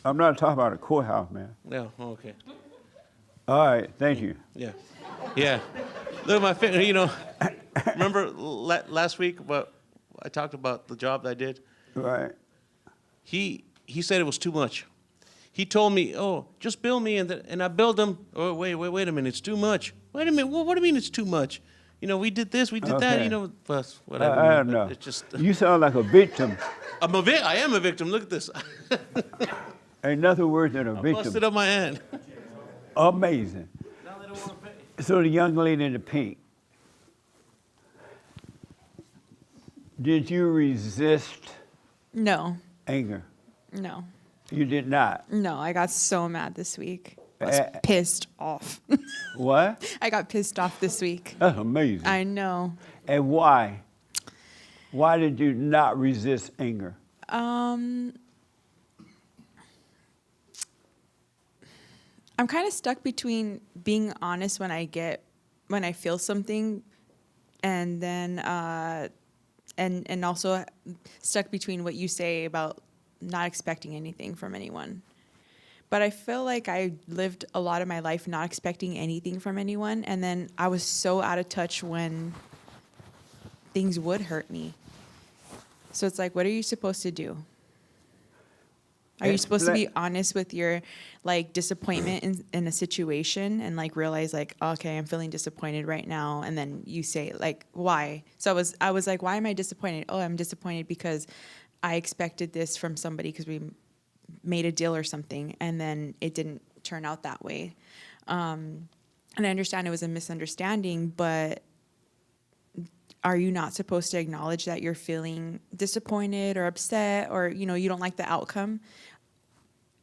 I'm not talking about a courthouse, man. Yeah, okay. All right, thank you. Yeah. Yeah. Look at my finger, remember last week what I talked about the job that I did? Right. He said it was too much. He told me, "Oh, just bill me," and I billed him. Oh, wait a minute, it's too much. Wait a minute, what do you mean it's too much? We did this, we did that, Okay. plus whatever. I don't know. It's just, You sound like a victim. I am a victim. Look at this. Ain't nothing worse than a I busted victim. up my hand. Amazing. Now they don't want to pay. So the young lady in the pink, did you resist No, anger? no, You did not. no. I got so mad this week. I was Eh. pissed off. What? I got pissed off this week. That's amazing. I know. And why? Why did you not resist anger? I'm kind of stuck between being honest when I feel something, and then and also stuck between what you say about not expecting anything from anyone. But I feel like I lived a lot of my life not expecting anything from anyone, and then I was so out of touch when things would hurt me. So it's like, what are you supposed to do? Are you supposed to be honest with your disappointment in a situation and realize okay, I'm feeling disappointed right now, and then you say why? So I was like, why am I disappointed? Oh, I'm disappointed because I expected this from somebody because we made a deal or something, and then it didn't turn out that way. And I understand it was a misunderstanding, but are you not supposed to acknowledge that you're feeling disappointed or upset, or you don't like the outcome,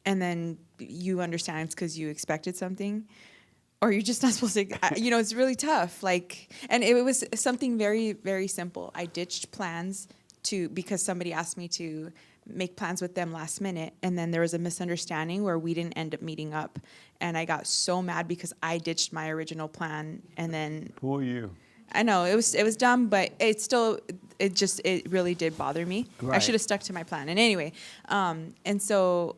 and then you understand it's because you expected something? Or you're just not supposed to, it's really tough. And it was something very, very simple. I ditched plans because somebody asked me to make plans with them last minute, and then there was a misunderstanding where we didn't end up meeting up, and I got so mad because I ditched my original plan, and then Poor you. I know it was dumb, but it really did bother me. I Right. should have stuck to my plan. And anyway, and so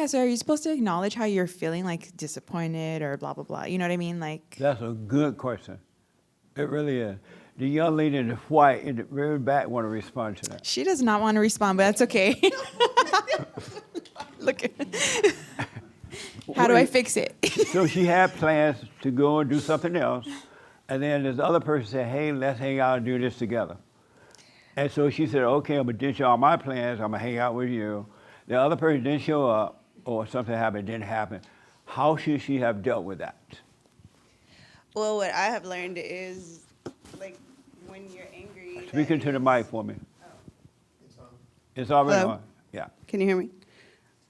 so are you supposed to acknowledge how you're feeling, disappointed or blah blah blah? You know what I mean? That's a good question. It really is. The young lady in the white in the very back want to respond to that. She does not want to respond, but that's okay. Look. How do I fix it? So she had plans to go and do something else, and then this other person said, hey, let's hang out and do this together. And so she said, okay, I'm going to ditch all my plans. I'm going to hang out with you. The other person didn't show up, or something happened, didn't happen. How should she have dealt with that? Well, what I have learned is, when you're angry. Speaking to the mic for me. It's already Hello? on. Yeah. Can you hear me?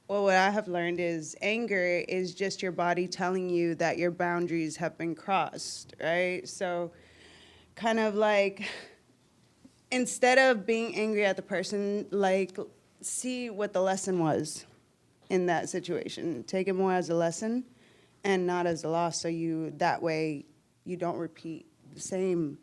Well, what I have learned is anger is just your body telling you that your boundaries have been crossed, right? So kind of instead of being angry at the person, see what the lesson was in that situation. Take it more as a lesson and not as a loss, so that way you don't repeat the same,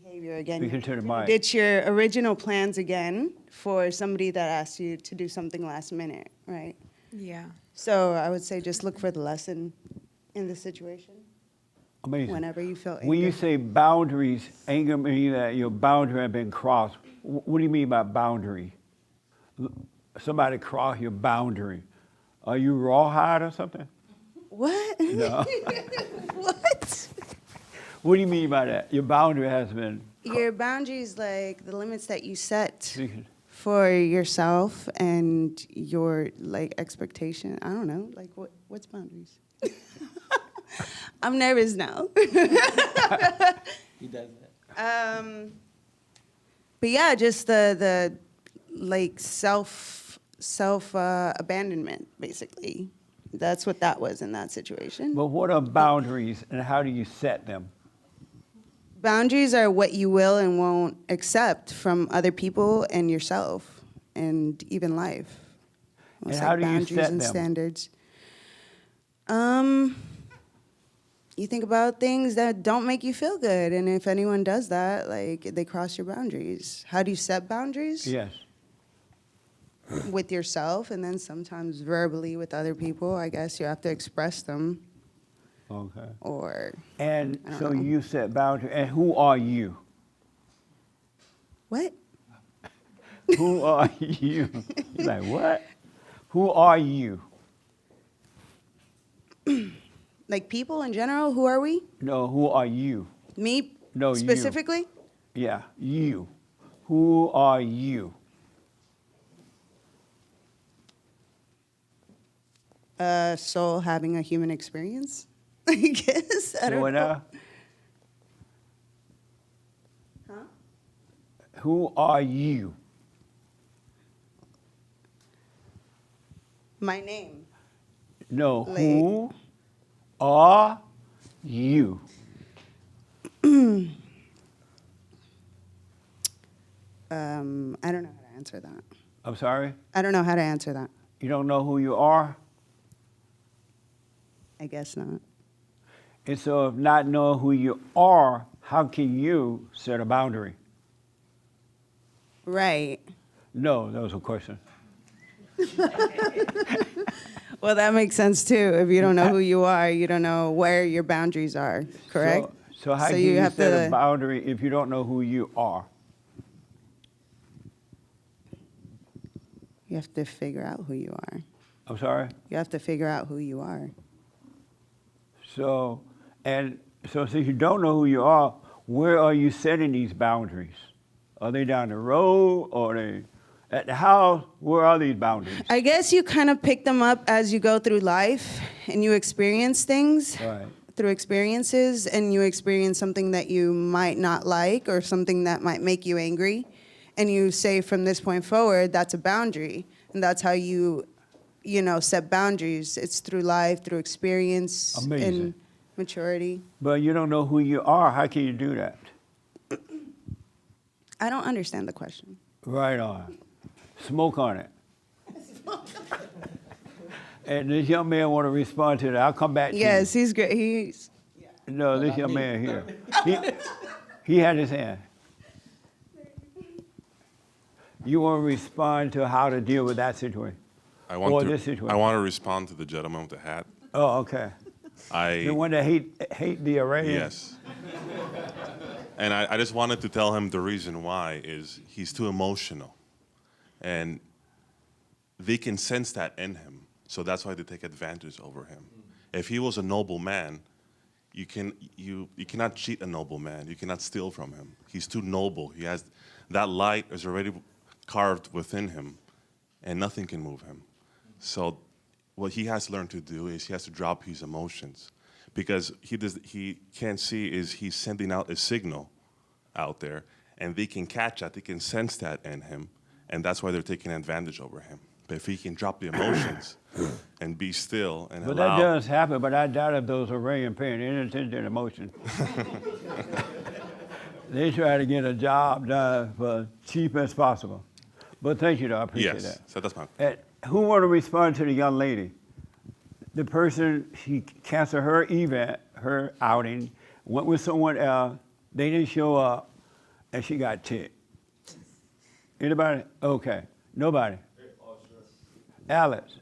behavior again. Speaking to the mic. Ditch your original plans again for somebody that asked you to do something last minute, right? Yeah. So I would say just look for the lesson in the situation Amazing. whenever you feel When you anger. say boundaries, anger means that your boundary has been crossed. What do you mean by boundary? Somebody crossed your boundary. Are you rawhide or something? What? No. What? What do you mean by that? Your boundary has been. Your boundaries, like the limits that you set for yourself and your like expectation. I don't know, like what's boundaries? I'm nervous now. He does that. But yeah, just the like self abandonment, basically. That's what that was in that situation. But what are boundaries and how do you set them? Boundaries are what you will and won't accept from other people and yourself, and even life. And It's how do you boundaries set and them? standards. You think about things that don't make you feel good, and if anyone does that, like they cross your boundaries. How do you set boundaries? Yes. With yourself, and then sometimes verbally with other people. I guess you have to express them, Okay. or And I don't so know. you set boundaries. And who are you? what? Who are you? You're like, what? Who are you? Like people in general, who are we? No, who are you? Me No, you. specifically? Yeah, you. Who are you? A soul having a human experience, I guess. I So don't what know. now? Huh? Who are you? My name. No, Like- who are you? I don't know how to answer that. I'm sorry? I don't know how to answer that. You don't know who you are? I guess not. And so if not knowing who you are, how can you set a boundary? Right. No, that was a question. Well, that makes sense too. If you don't know who you are, you don't know where your boundaries are, correct? So how So can you you have set a to- boundary if you don't know who you are? You have to figure out who you are. I'm sorry? You have to figure out who you are. So since you don't know who you are, where are you setting these boundaries? Are they down the road or are they at the house? Where are these boundaries? I guess you kind of pick them up as you go through life and you experience things Right. through experiences, and you experience something that you might not like or something that might make you angry. And you say from this point forward, that's a boundary. And that's how you set boundaries. It's through life, through experience Amazing. and maturity. But you don't know who you are. How can you do that? I don't understand the question. Right on. Smoke on it. And this young man want to respond to that. I'll come back to Yes, he's great. He's you. No, this young man here. He had his hand. You want to respond to how to deal with that situation? I Or want this to. situation. I want to respond to the gentleman with the hat. Oh, okay. The one that hate the Iranians? Yes. And I just wanted to tell him the reason why is he's too emotional, and they can sense that in him. So that's why they take advantage over him. If he was a noble man, you cannot cheat a noble man. You cannot steal from him. He's too noble. He has that light is already carved within him, and nothing can move him. So what he has learned to do is he has to drop his emotions, because he can't see is he's sending out a signal out there, and they can catch that, they can sense that in him, and that's why they're taking advantage over him. But if he can drop the emotions and be still and But allow, that does happen, but I doubt if those Iranian paying any attention to emotion. They try to get a job done for cheap as possible. But thank you, though. I appreciate yes, that. so that's my. Who want to respond to the young lady? The person, she canceled her event, her outing, went with someone else. They didn't show up, and she got ticked. Anybody? Okay. Nobody? Alex.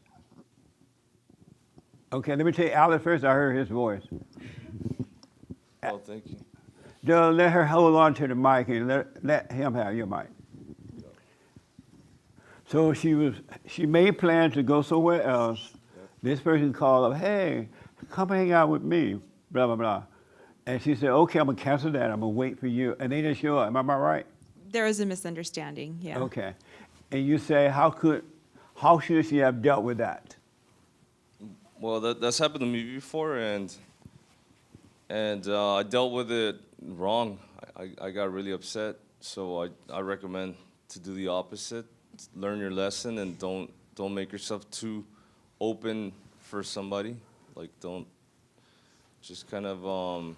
Okay, let me take Alex first. I heard his voice. Oh, thank you. Joe, let her hold on to the mic and let him have your mic. So she made plans to go somewhere else. This person called up, hey, come hang out with me, blah, blah, blah. And she said, okay, I'm gonna cancel that. I'm gonna wait for you. And they didn't show up. Am I right? There was a misunderstanding, yeah. Okay. And you say, how should she have dealt with that? Well, that's happened to me before, and I dealt with it wrong. I got really upset, so I recommend to do the opposite. Learn your lesson, and don't make yourself too open for somebody. Like, don't just kind of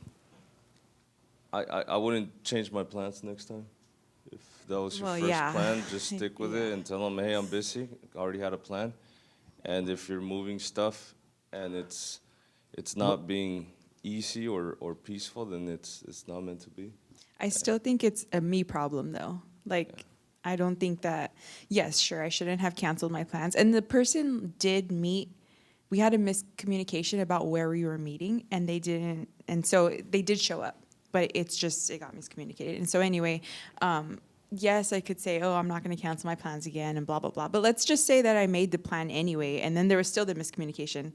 I wouldn't change my plans next time. If that was your Well, first yeah. plan, just stick with it and tell them, hey, I'm busy. I already had a plan. And if you're moving stuff and it's not being easy or peaceful, then it's not meant to be. I still think it's a me problem, though. Like, I don't think that, yes, sure, I shouldn't have canceled my plans. And the person did meet. We had a miscommunication about where we were meeting, and they didn't, and so they did show up, but it got miscommunicated. And so anyway, yes, I could say, oh, I'm not going to cancel my plans again and blah, blah, blah. But let's just say that I made the plan anyway, and then there was still the miscommunication.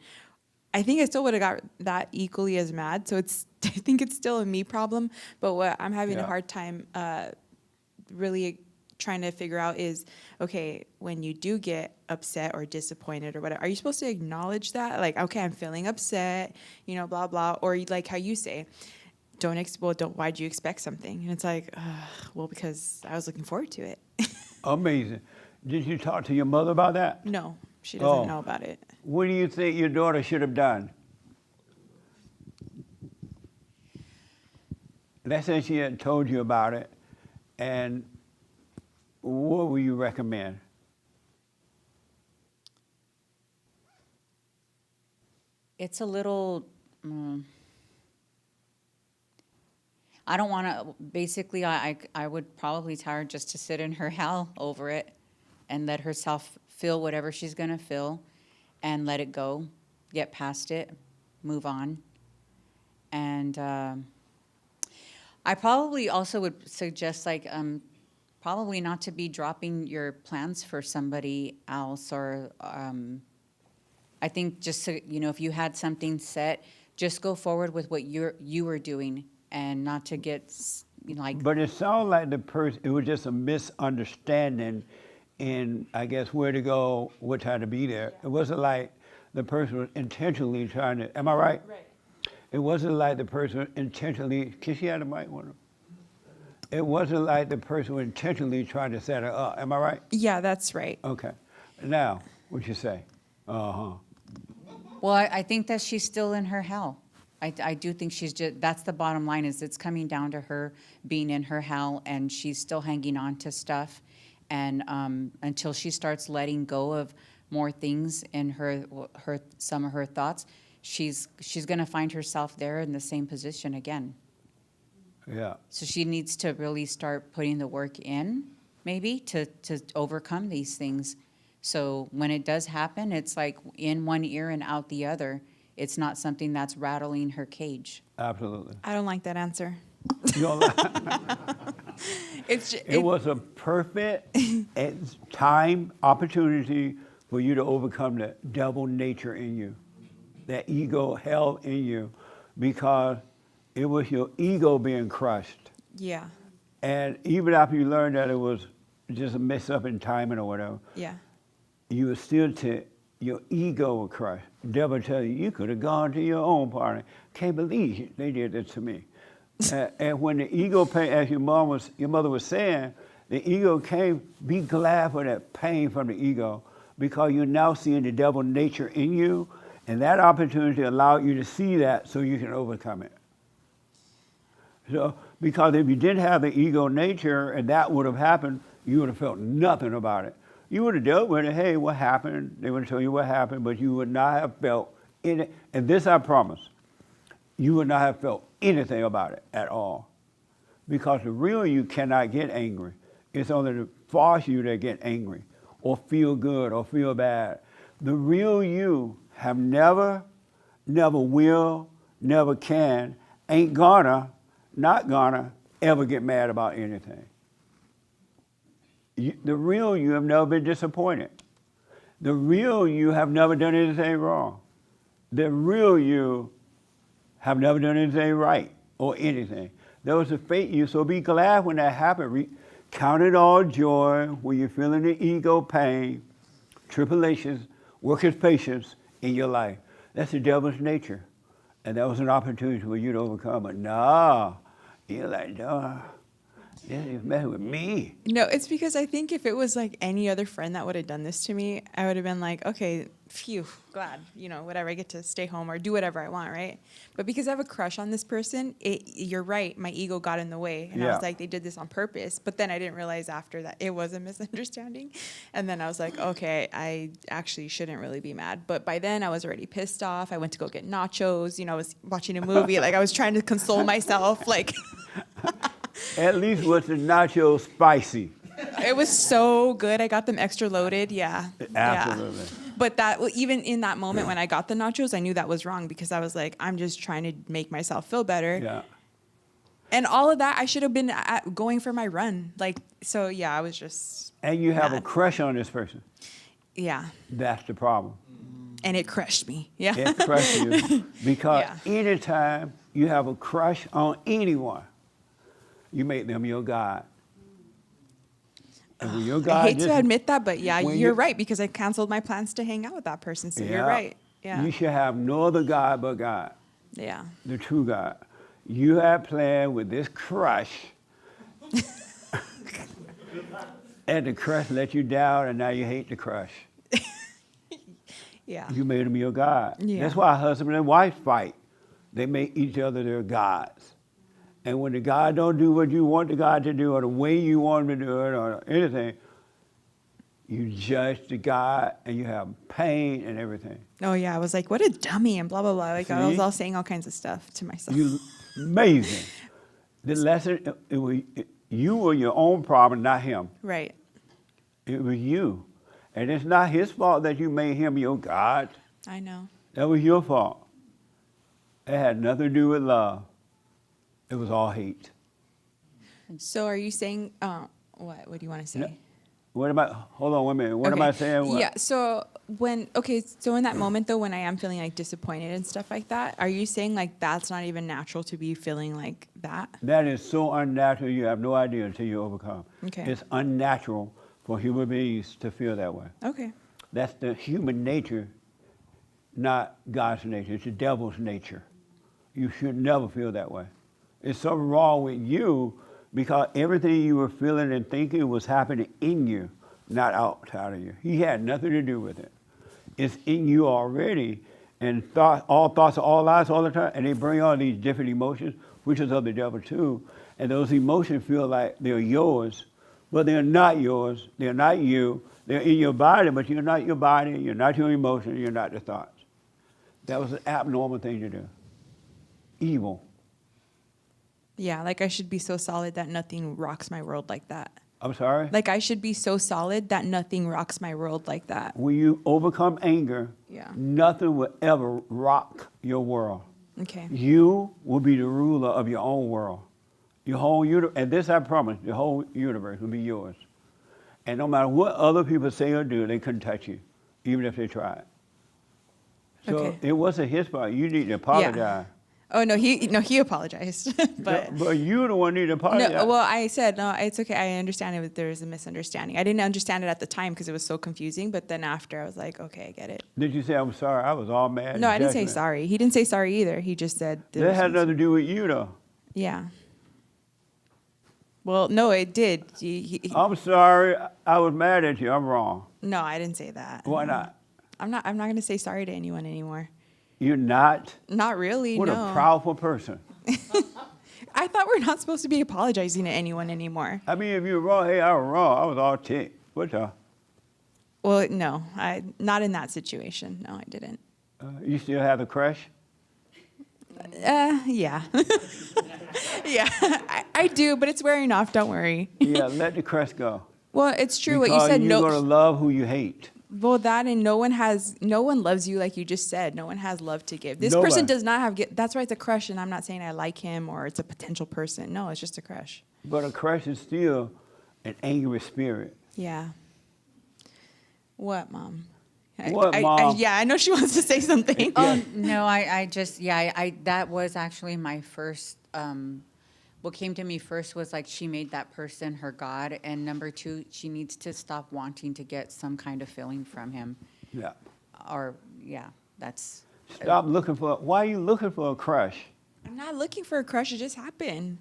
I think I still would have got that equally as mad. So I think it's still a me problem. But what I'm having a hard time really trying to figure out is, okay, when you do get upset or disappointed or whatever, are you supposed to acknowledge that? Like, okay, I'm feeling upset, blah, blah. Or like how you say, why'd you expect something? And it's like, well, because I was looking forward to it. Amazing. Did you talk to your mother about that? No, she doesn't know about it. What do you think your daughter should have done? Let's say she had told you about it, and what would you recommend? It's a little, I don't want to, basically, I would probably tell her just to sit in her hell over it and let herself feel whatever she's going to feel and let it go, get past it, move on. And I probably also would suggest, like, probably not to be dropping your plans for somebody else, or I think just so, if you had something set, just go forward with what you were doing, and not to get like. But it sounds like it was just a misunderstanding in, I guess, where to go, what time to be there. It wasn't like the person was intentionally trying to. Am I right? Right. It wasn't like the person intentionally. Can she have the mic with her? It wasn't like the person was intentionally trying to set her up. Am I right? Yeah, that's right. Okay. Now, what you say? Uh-huh. Well, I think that she's still in her hell. I do think she's just, that's the bottom line, is it's coming down to her being in her hell, and she's still hanging on to stuff. And until she starts letting go of more things in her some of her thoughts, she's going to find herself there in the same position again. Yeah. So she needs to really start putting the work in, maybe, to overcome these things. So when it does happen, it's like in one ear and out the other. It's not something that's rattling her cage. Absolutely. I don't like that answer. You don't like- It was a perfect time, opportunity for you to overcome that devil nature in you, that ego held in you, because it was your ego being crushed. Yeah. And even after you learned that it was just a mess up in timing or whatever, Yeah. you were still your ego was crushed. The devil tell you, you could have gone to your own party. Can't believe they did this to me. And when the ego pain, as your mother was saying, the ego came, be glad for that pain from the ego, because you're now seeing the devil nature in you, and that opportunity allowed you to see that so you can overcome it. So, because if you didn't have the ego nature and that would have happened, you would have felt nothing about it. You would have dealt with it. Hey, what happened? They would have told you what happened, but you would not have felt in it. And this I promise, you would not have felt anything about it at all. Because the real you cannot get angry. It's only the false you that get angry or feel good or feel bad. The real you have never will, never can, ain't gonna, not gonna ever get mad about anything. The real you have never been disappointed. The real you have never done anything wrong. The real you have never done anything right. or anything. There was a fate in you, so be glad when that happened. Count it all joy when you're feeling the ego pain, tribulations, work his patience in your life. That's the devil's nature. And that was an opportunity for you to overcome it. No, you're like, no, you're messing with me. No, it's because I think if it was like any other friend that would have done this to me, I would have been like, okay, phew, glad, whatever, I get to stay home or do whatever I want, right? But because I have a crush on this person, you're right, my ego got in the way. And I Yeah. was like, they did this on purpose. But then I didn't realize after that it was a misunderstanding. And then I was like, okay, I actually shouldn't really be mad. But by then I was already pissed off. I went to go get nachos. I was watching a movie. Like I was trying to console myself. Like At least was the nacho spicy. it was so good. I got them extra loaded. Yeah. Absolutely. Yeah. But even in that moment when I got the nachos, I knew that was wrong because I was like, I'm just trying to make myself feel better. Yeah. And all of that, I should have been going for my run. So yeah, I was just. And you have a mad. crush on this person. Yeah. That's the problem. And it crushed me. Yeah. It crushes you because Yeah. anytime you have a crush on anyone, you make them your God. And when your God I hate just- to admit that, but yeah, when you're you- right because I canceled my plans to hang out with that person. So you're right. Yeah. You should have no other God but God, Yeah. the true God. You have planned with this crush, and the crush let you down, and now you hate the crush. Yeah. You made him your God. Yeah. That's why husband and wife fight. They make each other their gods. And when the God don't do what you want the God to do or the way you want him to do it or anything, you judge the God and you have pain and everything. Oh yeah. I was like, what a dummy and blah, blah, blah. Like I was See? all saying all kinds of stuff to myself. You amazing. The lesson, you were your own problem, not him. Right. It was you. And it's not his fault that you made him your God. I know. That was your fault. It had nothing to do with love. It was all hate. So are you saying, what do you want to say? No. What am I, hold on 1 minute. What am Okay. I saying? What? Yeah. So so in that moment though, when I am feeling like disappointed and stuff like that, are you saying like that's not even natural to be feeling like that? That is so unnatural, you have no idea until you overcome. Okay. It's unnatural for human beings to feel that way. Okay. That's the human nature, not God's nature. It's the devil's nature. You should never feel that way. It's something wrong with you because everything you were feeling and thinking was happening in you, not outside of you. He had nothing to do with it. It's in you already, and all thoughts are all lies all the time, and they bring all these different emotions, which is of the devil too, and those emotions feel like they're yours, but they're not yours, they're not you, they're in your body, but you're not your body, you're not your emotions, you're not the thoughts. That was an abnormal thing to do. Evil. Yeah. Like I should be so solid that nothing rocks my world like that. I'm sorry? Like I should be so solid that nothing rocks my world like that. When you overcome anger, Yeah. nothing will ever rock your world. Okay. You will be the ruler of your own world. Your whole universe, and this I promise, the whole universe will be yours. And no matter what other people say or do, they couldn't touch you, even if they tried. So Okay. it wasn't his fault. You need to apologize. Oh no, he apologized. But But you the one need to apologize. no, well, I said no. It's okay. I understand it. There was a misunderstanding. I didn't understand it at the time because it was so confusing. But then after, I was like, okay, I get it. Did you say I'm sorry? I was all mad. No, and I didn't say judgment. sorry. He didn't say sorry either. He just said there That was had some- nothing to do with you though. Yeah. Well, no, it did. I'm sorry. I was mad at you. I'm wrong. No, I didn't say that. Why not? I'm not going to say sorry to anyone anymore. You're not. Not really. What no. a powerful person. I thought we're not supposed to be apologizing to anyone anymore. I mean, if you were wrong, hey, I was wrong. I was all ticked. What's up? Well, no, not in that situation. No, I didn't. You still have the crush? Yeah. Yeah, I do, but it's wearing off. Don't worry. Yeah, let the crush go. Well, it's true Because what you said. you're No, gonna love who you hate. well, that and no one loves you like you just said. No one has love to give. This Nobody. person does not have. That's why it's a crush, and I'm not saying I like him or it's a potential person. No, it's just a crush. But a crush is still an angry spirit. Yeah. What, Mom? What, Mom? Yeah, I know she wants to say something. Oh, no, I just, that was actually my first what came to me first was like she made that person her God, and number two, she needs to stop wanting to get some kind of feeling from him. Yeah. Or yeah, that's. Stop looking for. Why are you looking for a crush? I'm not looking for a crush. It just happened.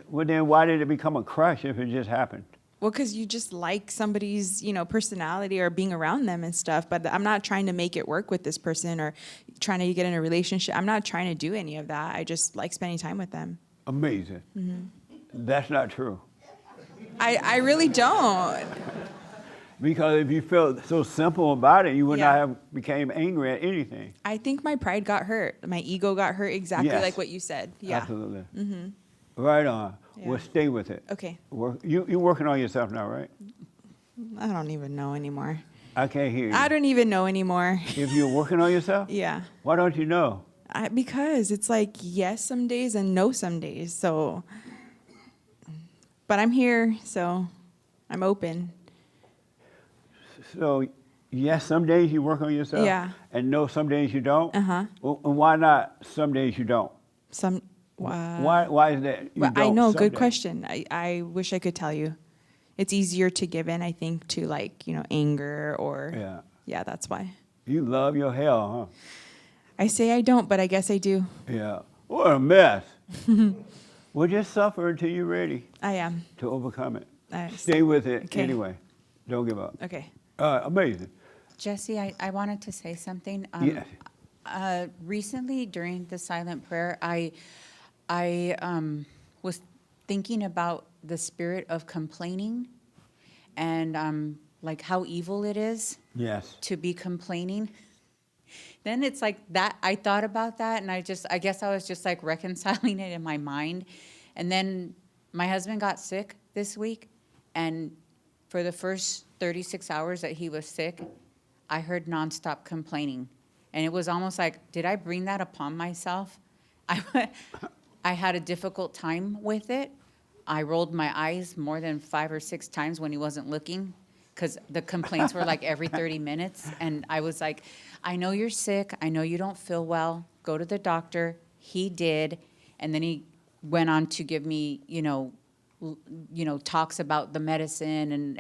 Well, then why did it become a crush if it just happened? Well, because you just like somebody's, personality or being around them and stuff. But I'm not trying to make it work with this person or trying to get in a relationship. I'm not trying to do any of that. I just like spending time with them. Amazing. That's not true. I really don't. Because if you felt so simple about it, you would Yeah. not have became angry at anything. I think my pride got hurt. My ego got hurt exactly Yes. like what you said. Yeah. Absolutely. Right on. Yeah. Well, stay with it. Okay. You're working on yourself now, right? I don't even know anymore. I can't hear you. I don't even know anymore. If you're working on yourself? Yeah. Why don't you know? Because it's like yes some days and no some days. So, but I'm here, so I'm open. So, yes, some days you work on yourself? Yeah. And no, some days you don't? Uh-huh. Well, and why not some days you don't? Why is that? Well, I know, some good days? question. I wish I could tell you. It's easier to give in, I think, to like, anger or, Yeah. That's why. You love your hell, I say I don't, but I guess I do. huh? Yeah. What a mess. Well, just suffer until you're ready I am. to overcome it. I- Stay with it Okay. anyway. Don't give up. Okay. Amazing. Jesse, I wanted to say something. Yes. Recently, during the silent prayer, I was thinking about the spirit of complaining and like how evil it is Yes. to be complaining. Then it's like that, I thought about that, and I guess I was just like reconciling it in my mind. And then my husband got sick this week, and for the first 36 hours that he was sick, I heard nonstop complaining. And it was almost like, did I bring that upon myself? I had a difficult time with it. I rolled my eyes more than 5 or 6 times when he wasn't looking, because the complaints were like every 30 minutes. And I was like, I know you're sick. I know you don't feel well. Go to the doctor. He did. And then he went on to give me, talks about the medicine. And,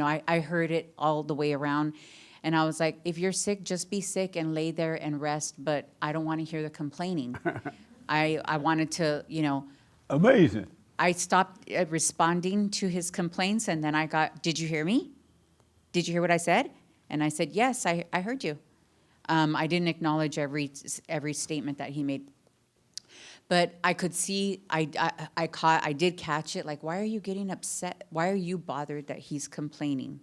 I heard it all the way around. And I was like, if you're sick, just be sick and lay there and rest. But I don't want to hear the complaining. I wanted to, Amazing. I stopped responding to his complaints, and then I got, did you hear me? Did you hear what I said? And I said, yes, I heard you. I didn't acknowledge every statement that he made. But I could see, I did catch it, like, why are you getting upset? Why are you bothered that he's complaining?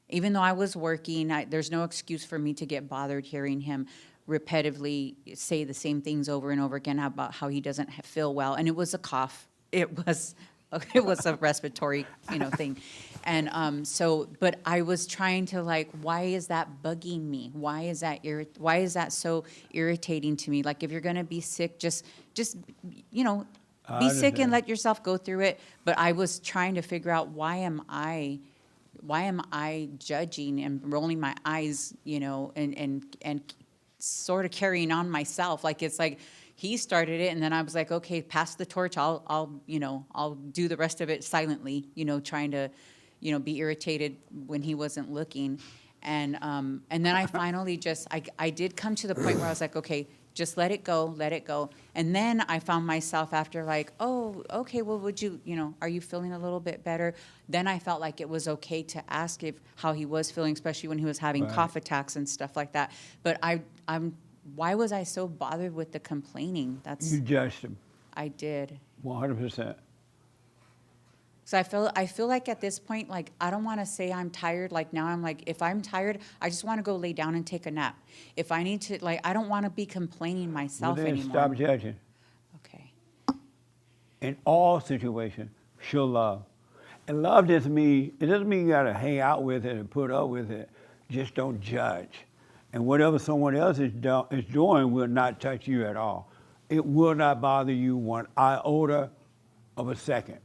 Even though I was working, there's no excuse for me to get bothered hearing him repetitively say the same things over and over again about how he doesn't feel well. And it was a cough. It was a respiratory, thing. And but I was trying to like, why is that bugging me? Why is that so irritating to me? Like, if you're going to be sick, just be sick and let yourself go through it. But I was trying to figure out, why am I judging and rolling my eyes, and sort of carrying on myself? Like, it's like he started it, and then I was like, okay, pass the torch. I'll do the rest of it silently, trying to, be irritated when he wasn't looking. And then I finally I did come to the point where I was like, okay, just let it go. And then I found myself after like, oh, okay, well, would you, are you feeling a little bit better? Then I felt like it was okay to ask how he was feeling, especially when he was having cough attacks and stuff like that. But why was I so bothered with the complaining? You judged him. I did. 100%. So I feel like at this point, like, I don't want to say I'm tired. Like, now I'm like, if I'm tired, I just want to go lay down and take a nap. If I need to, like, I don't want to be complaining myself Well, then anymore. stop judging. Okay. In all situations, show love. And love doesn't mean you got to hang out with it and put up with it. Just don't judge. And whatever someone else is doing will not touch you at all. It will not bother you one iota of a second.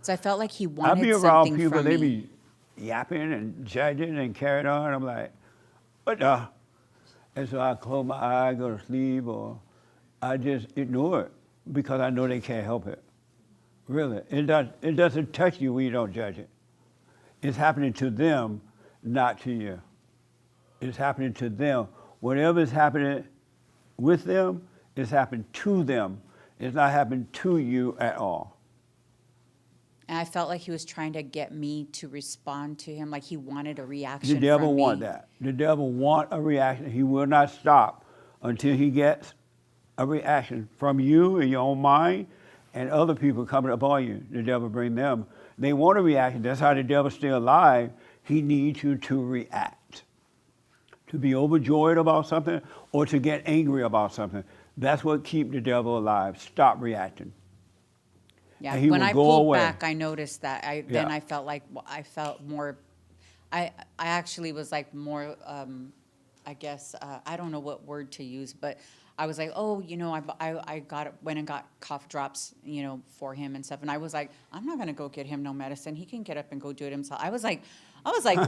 So I felt like he I wanted be around something people, from they me. be yapping and judging and carrying on. I'm like, what the? And so I close my eye, go to sleep, or I just ignore it because I know they can't help it. Really, it doesn't touch you when you don't judge it. It's happening to them, not to you. It's happening to them. Whatever is happening with them, it's happening to them. It's not happening to you at all. And I felt like he was trying to get me to respond to him, like he wanted a reaction The devil from me. want that. The devil want a reaction. He will not stop until he gets a reaction from you in your own mind and other people coming upon you. The devil bring them. They want a reaction. That's how the devil's still alive. He needs you to react, to be overjoyed about something or to get angry about something. That's what keeps the devil alive. Stop reacting. Yeah, And he when will I go pulled away. back, I noticed that. Then Yeah. I felt like I felt more. I actually was like more. I guess I don't know what word to use, but I was like, oh, you know, went and got cough drops, you know, for him and stuff. And I was like, I'm not gonna go get him no medicine. He can get up and go do it himself. I was like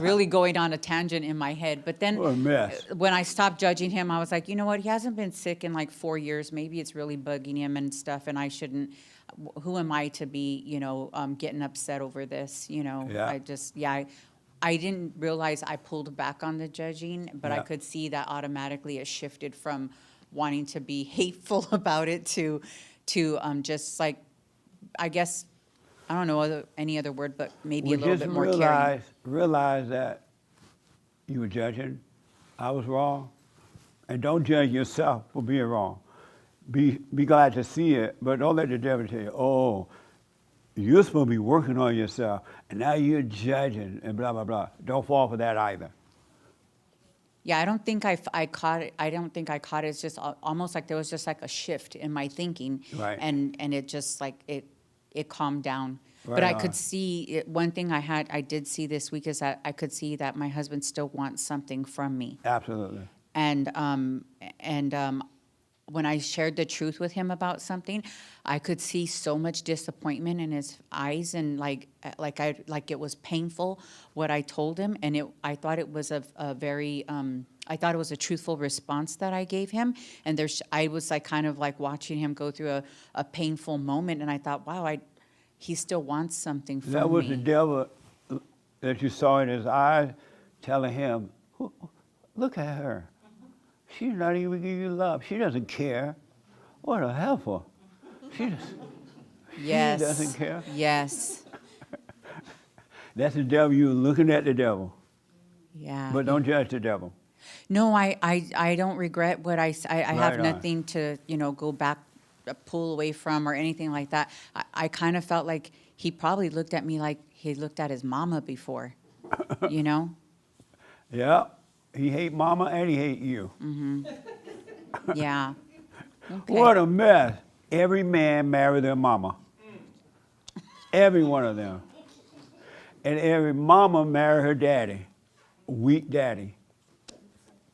really going on a tangent in my head. But then What a mess. when I stopped judging him, I was like, you know what? He hasn't been sick in like 4 years. Maybe it's really bugging him and stuff. And I shouldn't. Who am I to be, you know, getting upset over this? You know, Yeah. I didn't realize I pulled back on the judging, but I Yeah. could see that automatically it shifted from wanting to be hateful about it to just like, I guess, I don't know any other word, but maybe a little just bit more caring. realize that you were judging. I was wrong. And don't judge yourself for being wrong. Be glad to see it, but don't let the devil tell you, oh, you're supposed to be working on yourself, and now you're judging, and blah, blah, blah. Don't fall for that either. Yeah, I don't think I caught it. I don't think I caught it. It's just almost like there was just like a shift in my thinking. Right. And it just like, it calmed down. But Right I on. could see, one thing I did see this week is that I could see that my husband still wants something from me. Absolutely. And when I shared the truth with him about something, I could see so much disappointment in his eyes, and like it was painful what I told him, and I thought it was a very I thought it was a truthful response that I gave him, and I was like kind of like watching him go through a painful moment, and I thought, wow, he still wants something from me. That was the devil that you saw in his eyes telling him, look at her. She's not even giving you love. She doesn't care. What a heifer. Yes. She doesn't care. Yes. That's the devil. You're looking at the devil. Yeah. But don't judge the devil. No, I don't regret what I have Right on. nothing to, you know, go back, pull away from or anything like that. I kind of felt like he probably looked at me like he looked at his mama before, you know? Yeah. He hate mama and he hate you. Yeah. Okay. What a mess. Every man married their mama. Every one of them. And every mama married her daddy. Weak daddy.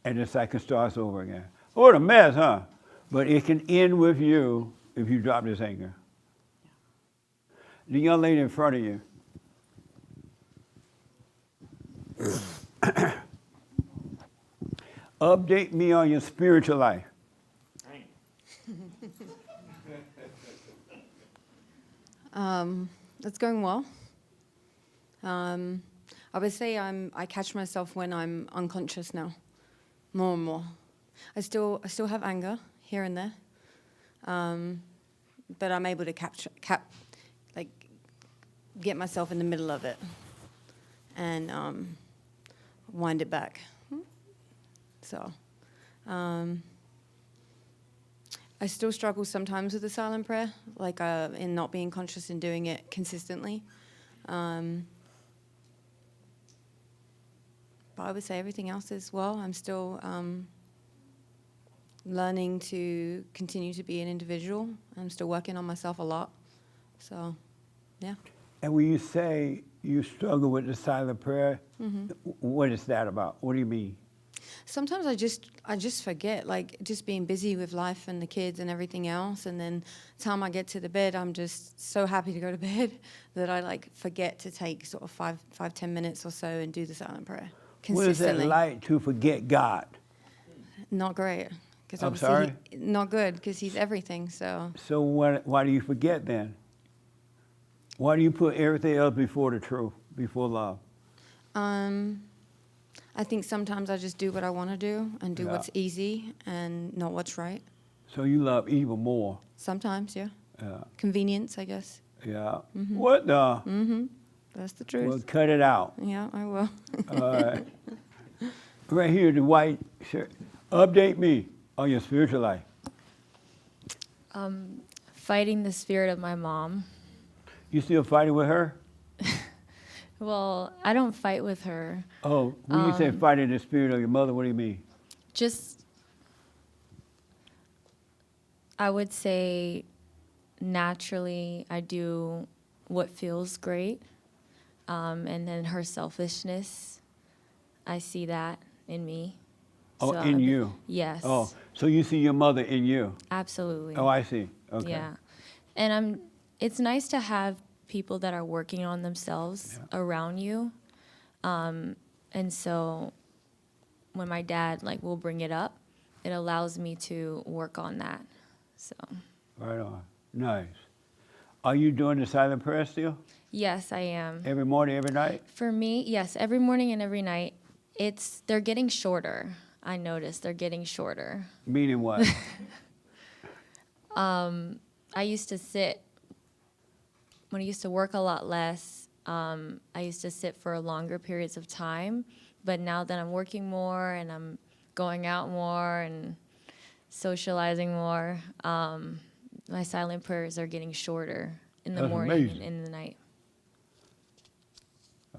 And the cycle starts over again. What a mess, huh? But it can end with you if you drop this anger. The young lady in front of you. Update me on your spiritual life. It's going well. I would say I catch myself when I'm unconscious now, more and more. I still have anger here and there, but I'm able to get myself in the middle of it and wind it back. So, I still struggle sometimes with the silent prayer, like in not being conscious and doing it consistently. But I would say everything else as well. I'm still learning to continue to be an individual. I'm still working on myself a lot. So, yeah. And when you say you struggle with the silent prayer, what is that about? What do you mean? Sometimes I just forget, like just being busy with life and the kids and everything else, and then time I get to the bed, I'm just so happy to go to bed that I like forget to take sort of 5-10 minutes or so and do the silent prayer What is consistently. that like to forget God? Not great, Because I'm sorry? not good, because he's everything, so. So why do you forget then? Why do you put everything else before the truth, before love? I think sometimes I just do what I want to do and do Yeah. what's easy and not what's right. So you love evil more. Sometimes, yeah. Yeah. Convenience, I guess. Yeah. Mm-hmm. What the? That's the truth. Well, cut it out. Yeah, I will. All right. Right here, the white shirt. Update me on your spiritual life. Fighting the spirit of my mom. You still fighting with her? Well, I don't fight with her. Oh, when you say fighting the spirit of your mother, what do you mean? Just, I would say naturally I do what feels great. And then her selfishness, I see that in me. Oh, So in I've- you? Yes. Oh, so you see your mother in you? Absolutely. Oh, I see. Okay. Yeah. And it's nice to have people that are working on themselves around you. And so when my dad will bring it up, it allows me to work on that. So Right on. Nice. Are you doing the silent prayer still? yes, I am. Every morning, every night? For me, yes, every morning and every night. They're getting shorter. I noticed they're getting shorter. Meaning what? I used to sit, when I used to work a lot less, I used to sit for longer periods of time. But now that I'm working more and I'm going out more and socializing more, my silent prayers are getting shorter in the That's morning amazing. and in the night.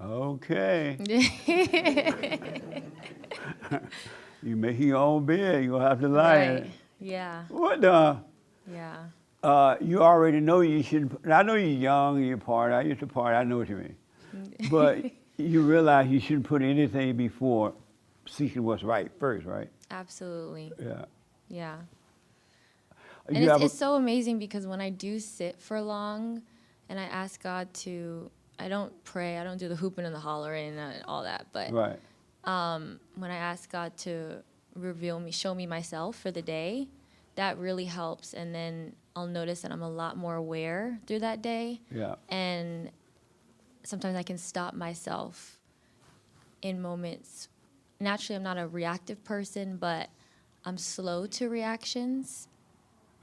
Okay. You making your own bed. You're going to have to lie in it. Right. Yeah. What the? Yeah. You already know you shouldn't. I know you're young and you party. I used to party. I know what you mean. But you realize you shouldn't put anything before seeking what's right first, right? Absolutely. Yeah. Yeah. You And have it's so amazing because when I do sit for long and I ask God to, I don't pray, I don't do the hooping and the hollering and all that, but right. when I ask God to reveal me, show me myself for the day, that really helps. And then I'll notice that I'm a lot more aware through that day. Yeah. And sometimes I can stop myself in moments. Naturally, I'm not a reactive person, but I'm slow to reactions.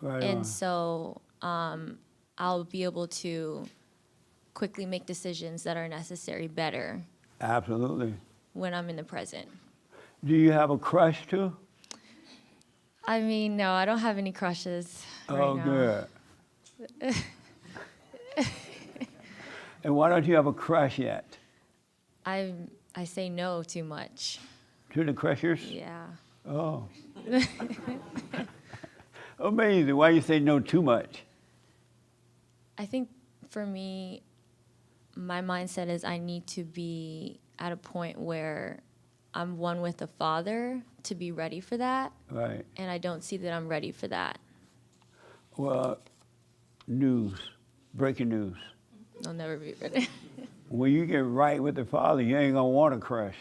Right on. And so I'll be able to quickly make decisions that are necessary better Absolutely. when I'm in the present. Do you have a crush too? I mean, no, I don't have any crushes right now. Good. And why don't you have a crush yet? I say no too much. To the crushers? Yeah. Oh. Amazing. Why you say no too much? I think for me, my mindset is I need to be at a point where I'm one with the Father to be ready for that. Right. And I don't see that I'm ready for that. Well, breaking news. I'll never be ready. When you get right with the Father, you ain't gonna want a crush.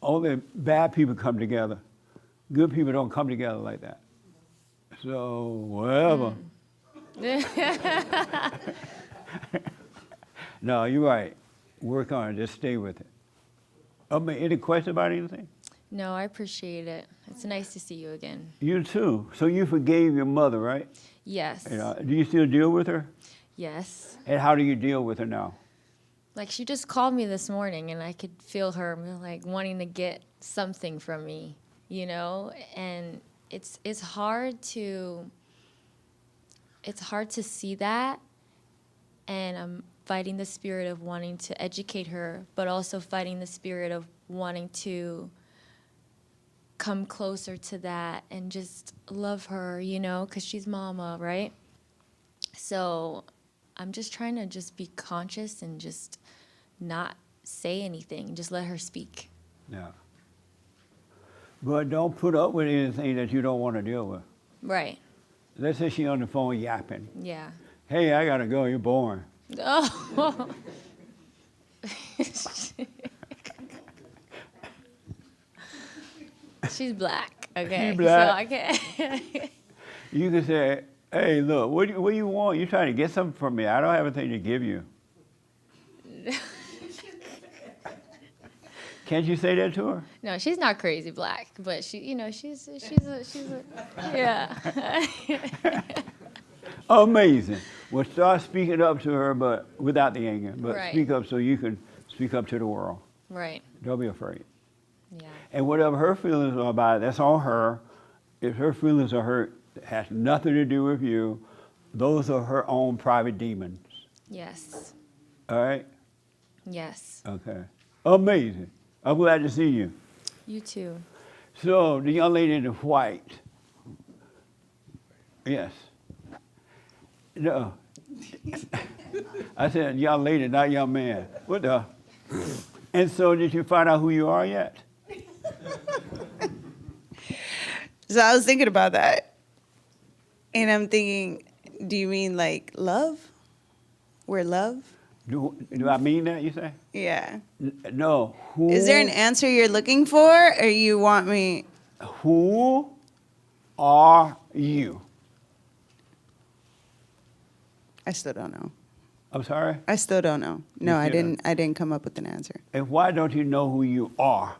Only bad people come together. Good people don't come together like that. So, whatever. No, you're right. Work on it. Just stay with it. Any questions about anything? No, I appreciate it. It's nice to see you again. You too. So you forgave your mother, right? Yes. Do you still deal with her? Yes. And how do you deal with her now? Like she just called me this morning and I could feel her wanting to get something from me, And it's hard to see that, and I'm fighting the spirit of wanting to educate her, but also fighting the spirit of wanting to come closer to that and just love her, because she's mama, right? So I'm just trying to just be conscious and just not say anything, just let her speak. Yeah. But don't put up with anything that you don't want to deal with. Right. Let's say she's on the phone yapping. Yeah. Hey, I gotta go, you're boring. Oh. She's black. Okay, so black. I can't. You can say, hey, look, what do you want? You trying to get something from me? I don't have anything to give you. Can't you say that to her? No, she's not crazy black, but she, you know, she's a yeah. Amazing. Well, start speaking up to her, but without the anger. But Right. speak up so you can speak up to the world. Right. Don't be afraid. Yeah. And whatever her feelings are about it, that's on her. If her feelings are hurt, it has nothing to do with you. Those are her own private demons. Yes. All right? Yes. Okay. Amazing. I'm glad to see you. You too. So, the young lady in the white. Yes. No. I said young lady, not young man. What the? And so, did you find out who you are yet? So I was thinking about that. And I'm thinking, do you mean like love? We're love? Do I mean that, you say? Yeah. No. Who, Is there an answer you're looking for, or you want me? Who are you? I still don't know. I'm sorry? I still don't know. No, I still didn't. I didn't come up with an answer. And why don't you know who you are?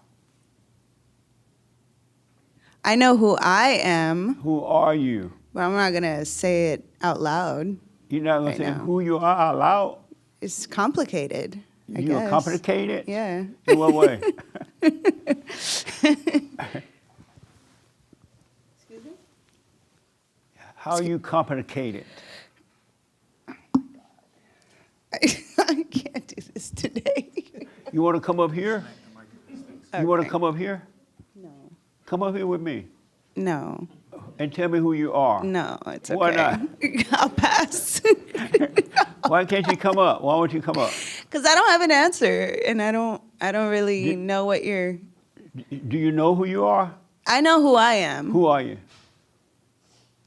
I know who I am, Who are you? but I'm not gonna say it out loud. You're not going Right to say now. who you are out loud? It's complicated. I You're guess. complicated? Yeah. In what way? How are you complicated? I can't do this today. You want to come up here? You want to Okay. come up here? No. Come up here with me No. and tell me who you are. No, it's okay. Why not? I'll pass. Why can't you come up? Why won't you come up? Because I don't have an answer, and I don't really Did- know what you're. Do you know who you are? I know who I am. Who are you?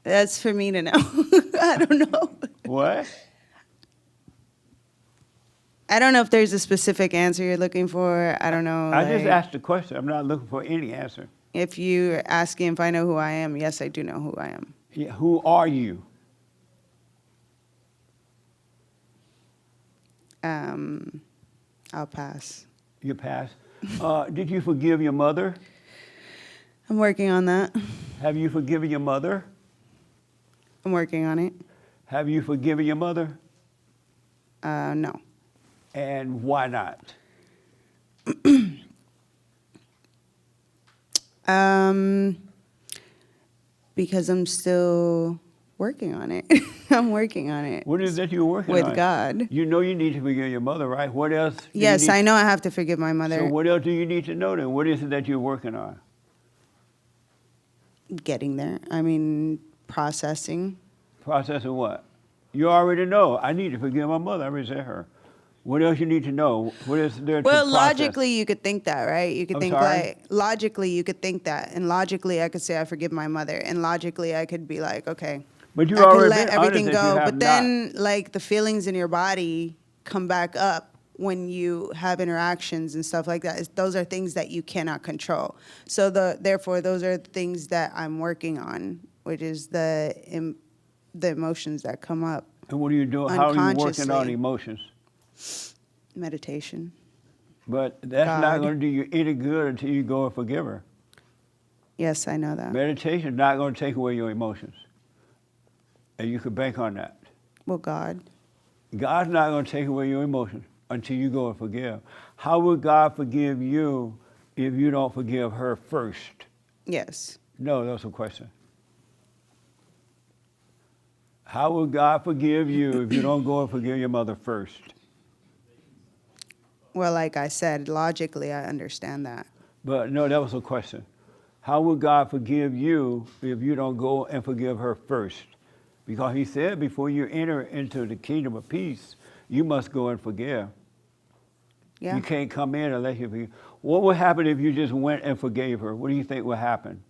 That's for me to know. I don't know. What? I don't know if there's a specific answer you're looking for. I don't know. I just like, asked the question. I'm not looking for any answer. If you're asking if I know who I am, yes, I do know who I am. Yeah, who are you? I'll pass. You pass. Did you forgive your mother? I'm working on that. Have you forgiven your mother? I'm working on it. Have you forgiven your mother? No. And why not? Because I'm still working on it. I'm working on it. What is that you're working With on? God. You know you need to forgive your mother, right? What else? do you Yes, need- I know I have to forgive my mother. So what else do you need to know then? What is it that you're working on? Getting there. I mean, processing. Processing what? You already know. I need to forgive my mother. I resent her. What else you need to know? What is there to Well, process? logically, you could think that, right? You could I'm think sorry? like, logically, you could think that. And logically, I could say, I forgive my mother. And logically, I could be like, okay, But you I could already let been honest everything that you go. have But then, like, the feelings in your body come back up when you have interactions and stuff like that. Those are things that you cannot control. So, therefore, those are things that I'm working on, which is the emotions that come up. And what are you doing? How are you working on unconsciously. emotions? Meditation. But that's not God. going to do you any good until you go and forgive her. Yes, I know that. Meditation is not going to take away your emotions. And you can bank on that. Well, God. God's not going to take away your emotions until you go and forgive. How would God forgive you if you don't forgive her first? Yes. No, that's a question. How would God forgive you if you don't go and forgive your mother first? Well, like I said, logically, I understand that. But no, that was a question. How would God forgive you if you don't go and forgive her first? Because he said before you enter into the kingdom of peace, you must go and forgive. Yeah. You can't come in unless you forgive. What would happen if you just went and forgave her? What do you think would happen?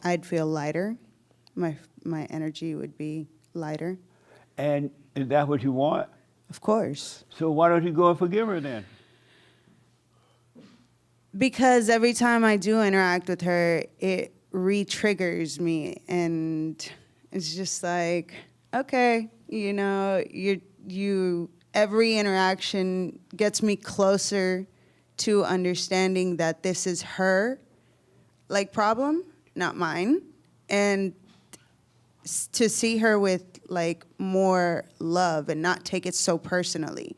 I'd feel lighter. My energy would be lighter. And Is that what you want? Of course. So why don't you go and forgive her then? Because every time I do interact with her, it re-triggers me, and it's just like, okay, you know, you every interaction gets me closer to understanding that this is her like problem, not mine, and to see her with like more love and not take it so personally,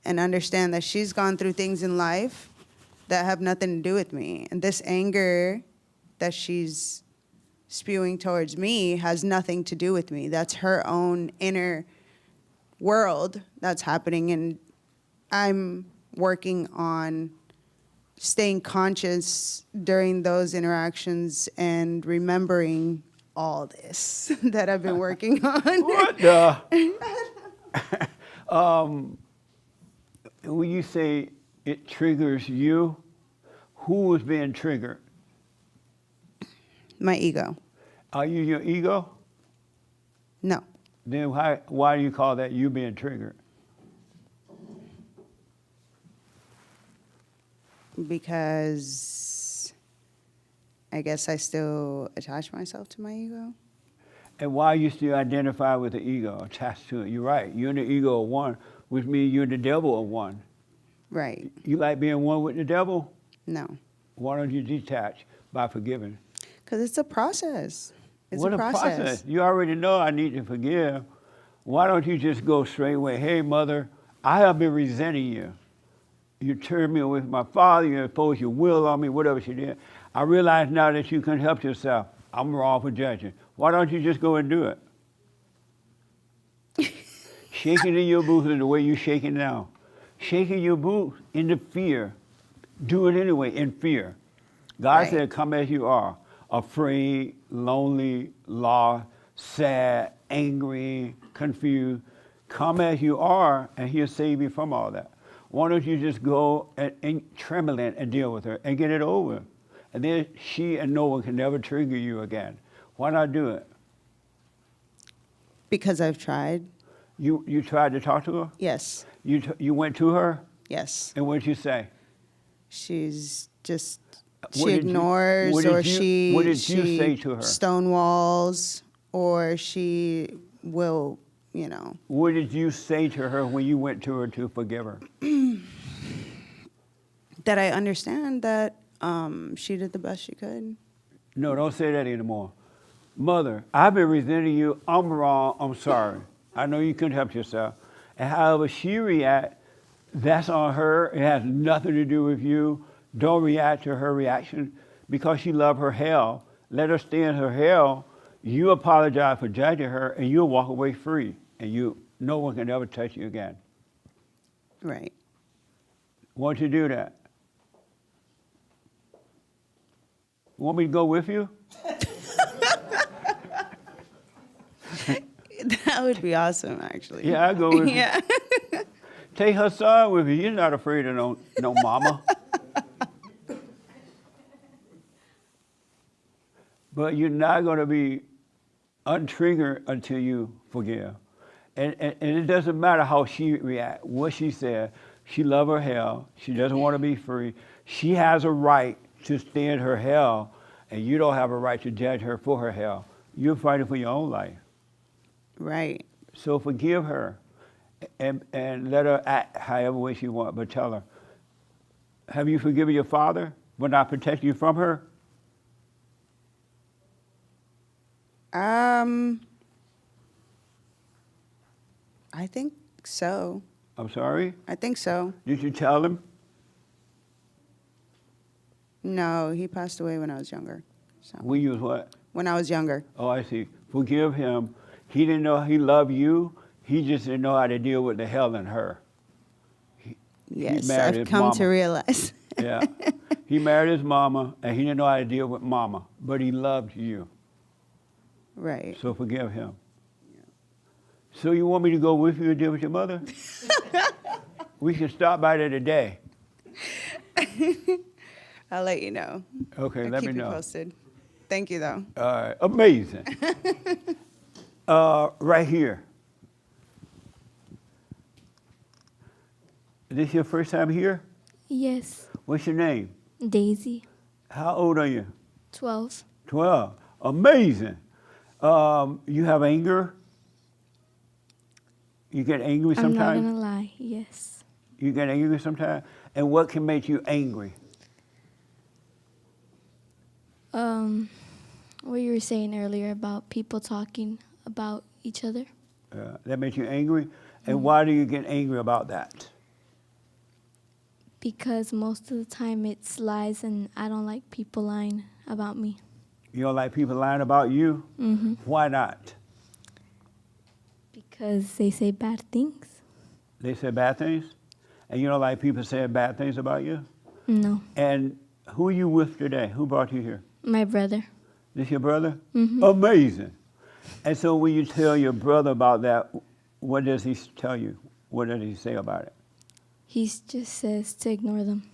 and understand that she's gone through things in life that have nothing to do with me. And this anger that she's spewing towards me has nothing to do with me. That's her own inner world that's happening. And I'm working on staying conscious during those interactions and remembering all this that I've been working on. What the? When you say it triggers you, who is being triggered? My ego. Are you your ego? No. Then why do you call that you being triggered? Because I guess I still attach myself to my ego. And why you still identify with the ego, attached to it? You're right. You and the ego are one, which means you and the devil are one. Right. You like being one with the devil? No. Why don't you detach by forgiving? Because it's a process. It's What a process. You already know I need to forgive. Why don't you just go straight away? Hey, mother, I have been resenting you. You turned me away from my father. You imposed your will on me, whatever she did. I realize now that you couldn't help yourself. I'm wrong for judging. Why don't you just go and do it? Shaking in your boots in the way you're shaking now. Shaking your boots into fear. Do it anyway in fear. God Right. said, come as you are. Afraid, lonely, lost, sad, angry, confused. Come as you are, and he'll save you from all that. Why don't you just go and trembling and deal with her and get it over? And then she and no one can never trigger you again. Why not do it? Because I've tried. You tried to talk to her? Yes. You went to her? Yes. And what did you say? She's just, What she did you- ignores, what did or you- what did you she say to her? stonewalls, or she will, you know. What did you say to her when you went to her to forgive her? That I understand that she did the best she could. No, don't say that anymore. Mother, I've been resenting you. I'm wrong. I'm sorry. I know you couldn't help yourself. And however she react, that's on her. It has nothing to do with you. Don't react to her reaction because she loved her hell. Let her stay in her hell. You apologize for judging her, and you'll walk away free. And no one can ever touch you again. Right. Won't you do that? Want me to go with you? That would be awesome, actually. Yeah, I'll go with you. Yeah. Take Hassan with you. You're not afraid of no mama. But you're not going to be untriggered until you forgive. And it doesn't matter how she reacts, what she said. She loves her hell. She doesn't want to be free. She has a right to stay in her hell, and you don't have a right to judge her for her hell. You're fighting for your own life. Right. So forgive her and let her act however way she wants, but tell her, have you forgiven your father for not protecting you from her? I think so. I'm sorry? I think so. Did you tell him? No, he passed away when I was younger. So When you was what? when I was younger. Oh, I see. Forgive him. He didn't know he loved you. He just didn't know how to deal with the hell in her. Yes, married I've his come to mama. realize. Yeah. He married his mama, and he didn't know how to deal with mama, but he loved you. Right. So forgive him. So you want me to go with you and deal with your mother? We can stop by there today. I'll let you know. Okay, I'll let me keep you know. posted. Thank you, though. All right, amazing. Right here. Is this your first time here? Yes. What's your name? Daisy. How old are you? 12. 12. Amazing. You have anger? You get angry I'm not sometimes? gonna lie. Yes. You get angry sometimes? And what can make you angry? What you were saying earlier about people talking about each other. That makes you angry? And why do you get angry about that? Because most of the time it's lies, and I don't like people lying about me. You don't like people lying about you? Mm-hmm. Why not? Because they say bad things. They say bad things? And you don't like people saying bad things about you? No. And who are you with today? Who brought you here? My brother. This your brother? Mm-hmm. Amazing. And so when you tell your brother about that, what does he tell you? What does he say about it? He just says to ignore them.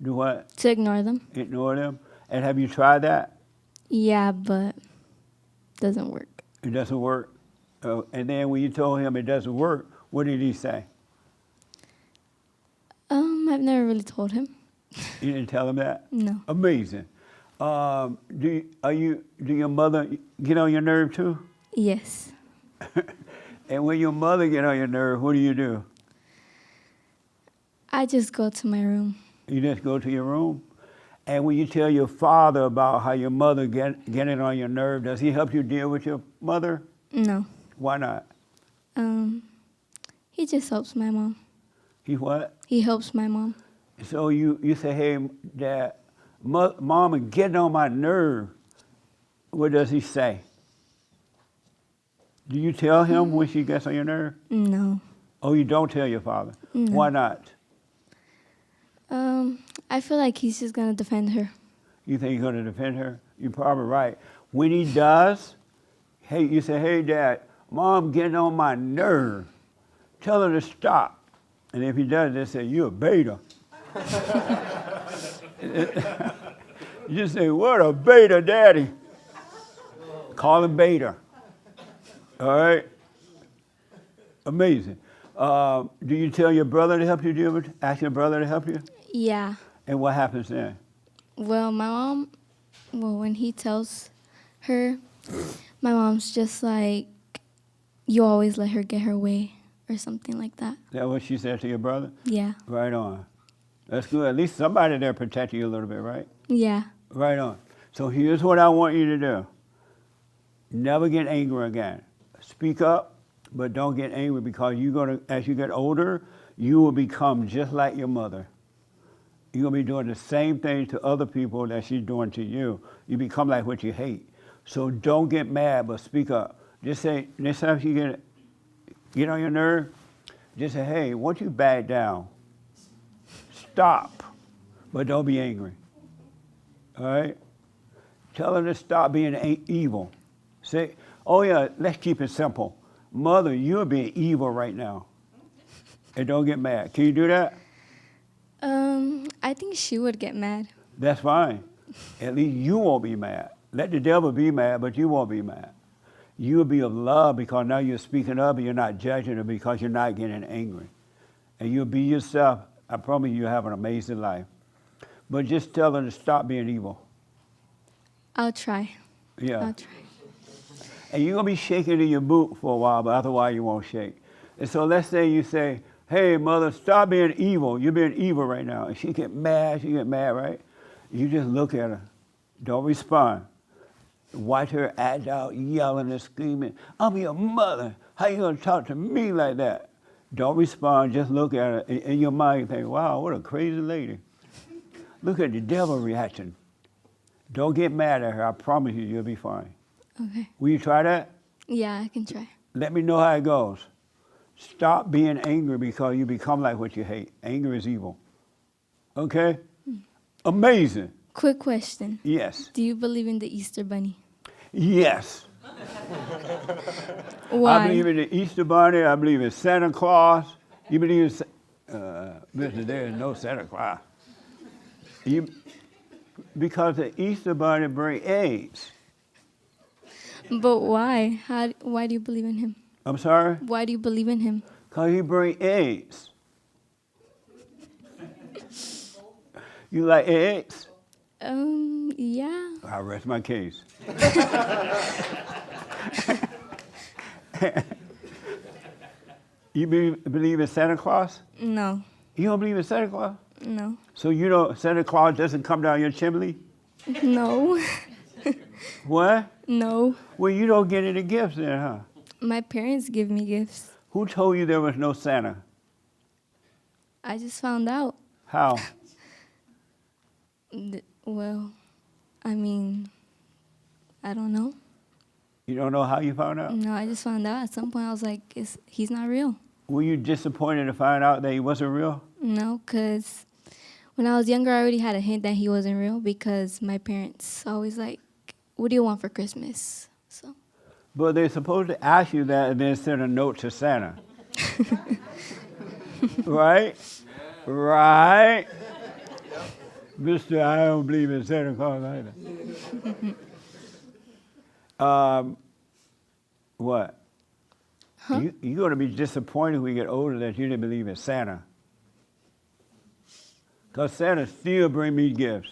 Do what? To ignore them. Ignore them? And have you tried that? Yeah, but doesn't work. It doesn't work. And then when you told him it doesn't work, what did he say? I've never really told him. You didn't tell him that? No. Amazing. Do your mother get on your nerve too? Yes. And when your mother get on your nerve, what do? I just go to my room. You just go to your room? And when you tell your father about how your mother getting on your nerve, does he help you deal with your mother? No. Why not? He just helps my mom. He what? He helps my mom. So you say, hey, Dad, Mama getting on my nerve. What does he say? Do you tell him when she gets on your nerve? No. Oh, you don't tell your father? No. Why not? I feel like he's just gonna defend her. You think he's going to defend her? You're probably right. When he does, hey, you say, hey, Dad, Mom getting on my nerve. Tell her to stop. And if he does, they say, you're a beta. You just say, what a beta, Daddy. Call him beta. All right? Amazing. Do you tell your brother to help you deal with it? Ask your brother to help you? Yeah. And what happens then? Well, my mom, when he tells her, my mom's just like, you always let her get her way, or something like that. Is that what she said to your brother? Yeah. Right on. That's good. At least somebody there protecting you a little bit, right? Yeah. Right on. So here's what I want you to do. Never get angry again. Speak up, but don't get angry, because you're gonna, as you get older, you will become just like your mother. You're gonna be doing the same thing to other people that she's doing to you. You become like what you hate. So don't get mad, but speak up. Just say, next time she get on your nerve, just say, hey, won't you back down? Stop, but don't be angry. All right? Tell her to stop being evil. Say, oh yeah, let's keep it simple. Mother, you're being evil right now. And don't get mad. Can you do that? I think she would get mad. That's fine. At least you won't be mad. Let the devil be mad, but you won't be mad. You'll be of love, because now you're speaking up and you're not judging her, because you're not getting angry. And you'll be yourself. I promise you'll have an amazing life. But just tell her to stop being evil. I'll try. Yeah. I'll try. And you're going to be shaking in your boot for a while, but after a while you won't shake. And so let's say you say, hey, Mother, stop being evil. You're being evil right now. And she get mad, right? You just look at her. Don't respond. Watch her act out, yelling and screaming, I'm your mother. How you going to talk to me like that? Don't respond. Just look at her. In your mind, you think, wow, what a crazy lady. Look at the devil reaction. Don't get mad at her. I promise you, you'll be fine. Okay. Will you try that? Yeah, I can try. Let me know how it goes. Stop being angry, because you become like what you hate. Anger is evil. Okay? Amazing. Quick question. Yes. Do you believe in the Easter Bunny? Yes. Why? I believe in the Easter Bunny. I believe in Santa Claus. You believe in... Listen, there is no Santa Claus. Because the Easter Bunny brings eggs. But why? Why do you believe in him? I'm sorry? Why do you believe in him? Because he brings eggs. You like eggs? Yeah. I rest my case. You believe in Santa Claus? No. You don't believe in Santa Claus? No. So you don't, Santa Claus doesn't come down your chimney? No. What? No. Well, you don't get any gifts then, huh? My parents give me gifts. Who told you there was no Santa? I just found out. How? Well, I mean, I don't know. You don't know how you found out? No, I just found out at some point. I was like, he's not real. Were you disappointed to find out that he wasn't real? No, because when I was younger, I already had a hint that he wasn't real because my parents always like, what do you want for Christmas? So. But they're supposed to ask you that and then send a note to Santa. Right? Right? Mister, I don't believe in Santa Claus either. What? Huh? You're going to be disappointed when you get older that you didn't believe in Santa. Because Santa still bring me gifts.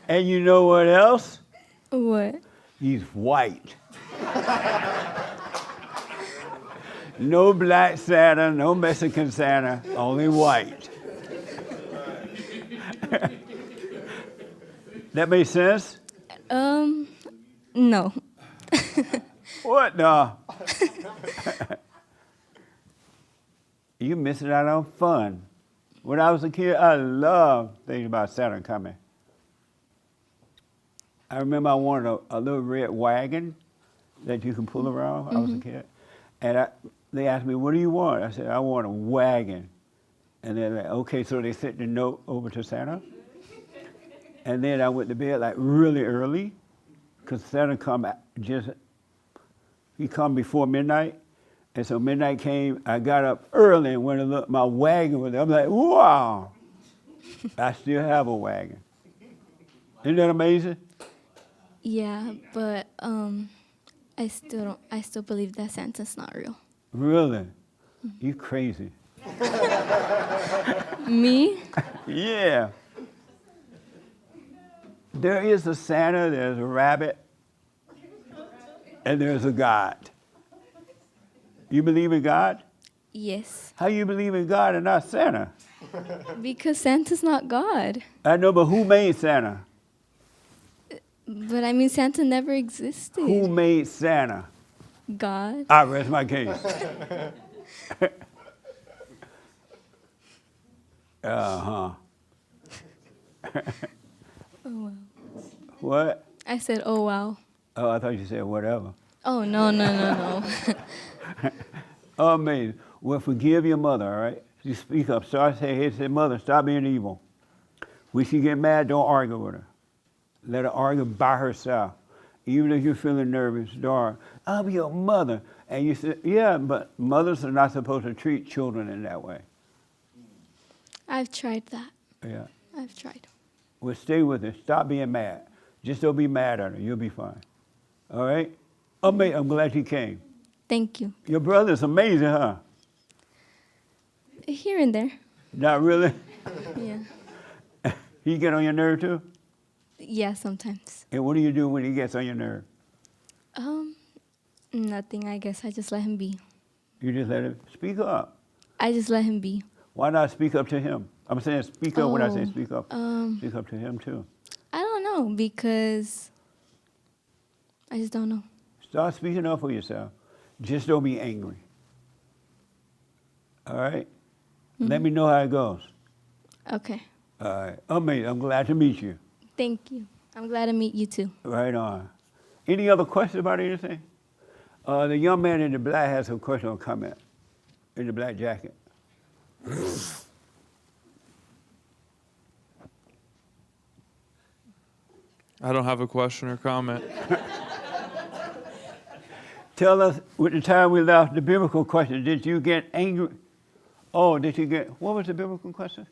And you know what else? What? He's white. No black Santa, no Mexican Santa, only white. That makes sense? No. What the? You missing out on fun. When I was a kid, I loved thinking about Santa coming. I remember I wanted a little red wagon that you can pull around. I was a kid. And they asked me, what do you want? I said, I want a wagon. And they're like, okay, so they sent the note over to Santa. And then I went to bed like really early, because Santa he come before midnight. And so midnight came, I got up early and went and looked, my wagon was there. I'm like, wow, I still have a wagon. Isn't that amazing? Yeah, but I still believe that Santa's not real. Really? You crazy. Me? Yeah. There is a Santa, there's a rabbit, and there's a God. You believe in God? Yes. How you believe in God and not Santa? Because Santa's not God. I know, but who made Santa? But I mean, Santa never existed. Who made Santa? God. I rest my case. Uh-huh. Oh, wow. What? I said, oh, wow. Oh, I thought you said whatever. Oh, no. Amazing. Well, forgive your mother, all right? You speak up. Start saying, hey, say, mother, stop being evil. When she get mad, don't argue with her. Let her argue by herself. Even if you're feeling nervous, don't. I'm your mother. And you say, yeah, but mothers are not supposed to treat children in that way. I've tried that. Yeah. I've tried. Well, stay with her. Stop being mad. Just don't be mad at her. You'll be fine. All right? I'm glad you came. Thank you. Your brother's amazing, huh? Here and there. Not really? Yeah. He get on your nerve too? Yeah, sometimes. And what do you do when he gets on your nerve? Nothing, I guess. I just let him be. You just let him speak up. I just let him be. Why not speak up to him? I'm saying speak up when I say Oh, speak up. Speak up to him too. I don't know, because I just don't know. Start speaking up for yourself. Just don't be angry. All right? Let me know how it goes. Okay. All right. Amazing. I'm glad to meet you. Thank you. I'm glad to meet you too. Right on. Any other questions about anything? The young man in the black has a question or comment. In the black jacket. I don't have a question or comment. Tell us, with the time we left, the biblical question, did you get angry? Oh, did you get, what was the biblical question?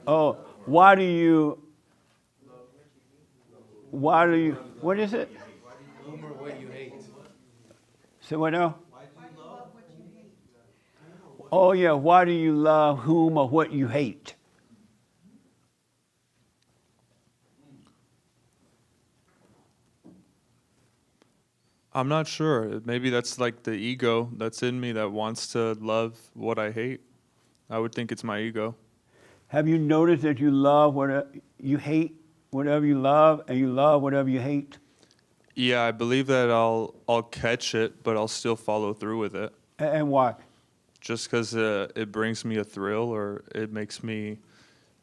Oh, why do you Why do you, what is it? Whom or what you hate. Say what now? Oh yeah, why do you love whom or what you hate? I'm not sure. Maybe that's like the ego that's in me that wants to love what I hate. I would think it's my ego. Have you noticed that you love whatever you hate, whatever you love, and you love whatever you hate? Yeah, I believe that I'll catch it, but I'll still follow through with it. And why? Just because it brings me a thrill or it makes me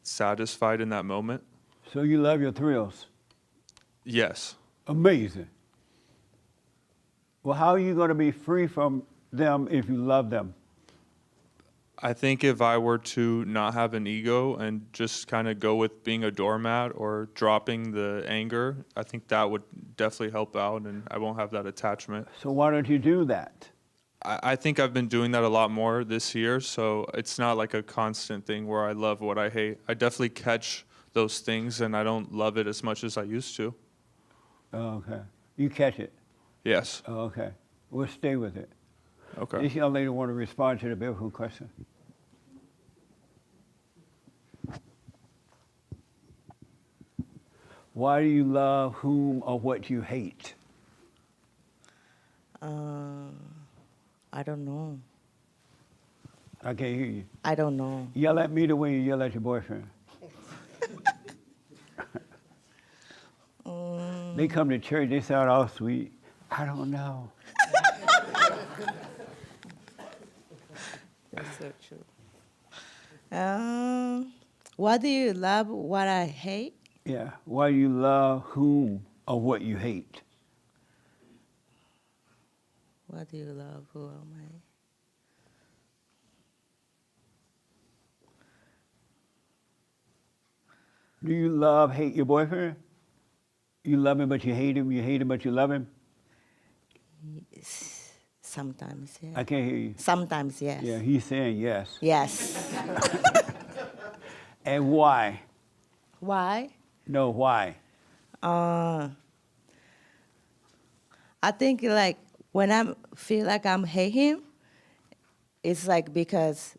satisfied in that moment. So you love your thrills. Yes. Amazing. Well, how are you going to be free from them if you love them? I think if I were to not have an ego and just kind of go with being a doormat or dropping the anger, I think that would definitely help out and I won't have that attachment. So why don't you do that? I think I've been doing that a lot more this year, so it's not like a constant thing where I love what I hate. I definitely catch those things and I don't love it as much as I used to. Oh, okay. You catch it? Yes. Oh, okay. We'll stay with it. Okay. This young lady want to respond to the biblical question. Why do you love whom or what you hate? I don't know. I can't hear you. I don't know. Yell at me the way you yell at your boyfriend. They come to church, they sound all sweet. I don't know. That's so true. Why do you love what I hate? Yeah. Why do you love whom or what you hate? What do you love? Who am I? Do you love, hate your boyfriend? You love him, but you hate him. You hate him, but you love him. Sometimes, yes. I can't hear you. Sometimes, yes. Yeah, he's saying yes. Yes. And why? Why? No, why? I think like when I feel like I'm hate him, it's like because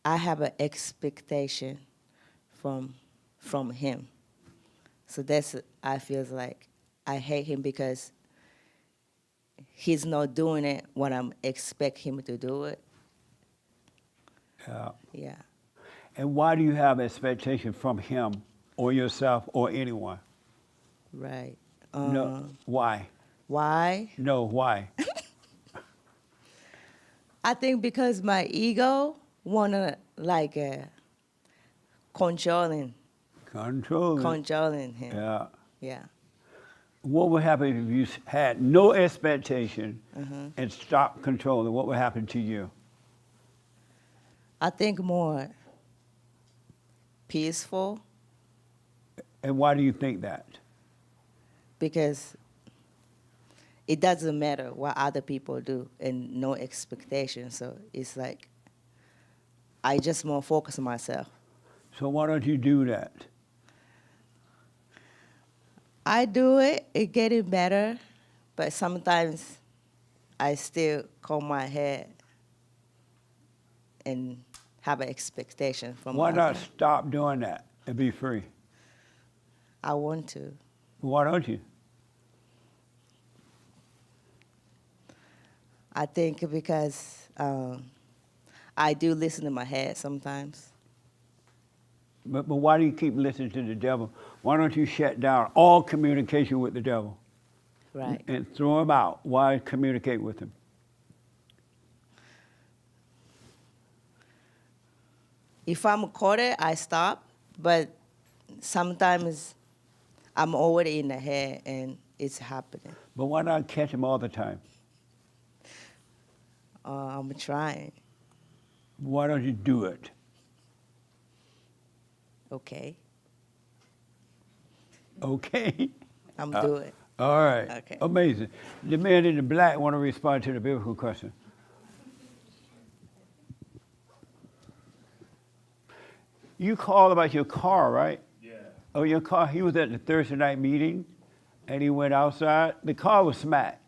I have an expectation from him. So that's I feel like I hate him because he's not doing it when I expect him to do it. Yeah. Yeah. And why do you have expectation from him or yourself or anyone? Right. No. Why? Why? No, why? I think because my ego wanna like controlling him. Yeah. Yeah. What would happen if you had no expectation Uh-huh. and stopped controlling? What would happen to you? I think more peaceful And why do you think that? because it doesn't matter what other people do and no expectation. So it's like I just more focus on myself. So why don't you do that? I do it, it getting better, but sometimes I still comb my hair and have an expectation from Why not myself. stop doing that and be free? I want to. Why don't you? I think because I do listen to my head sometimes. But why do you keep listening to the devil? Why don't you shut down all communication with the devil? Right. And throw him out. Why communicate with him? If I'm caught it, I stop. But sometimes I'm already in the head and it's happening. But why not catch him all the time? I'm trying. Why don't you do it? Okay. Okay. I'm doing it. All right. Okay. Amazing. The man in the black want to respond to the biblical question. You called about your car, right? Yeah. Oh, your car. He was at the Thursday night meeting. and he went outside. The car was smacked,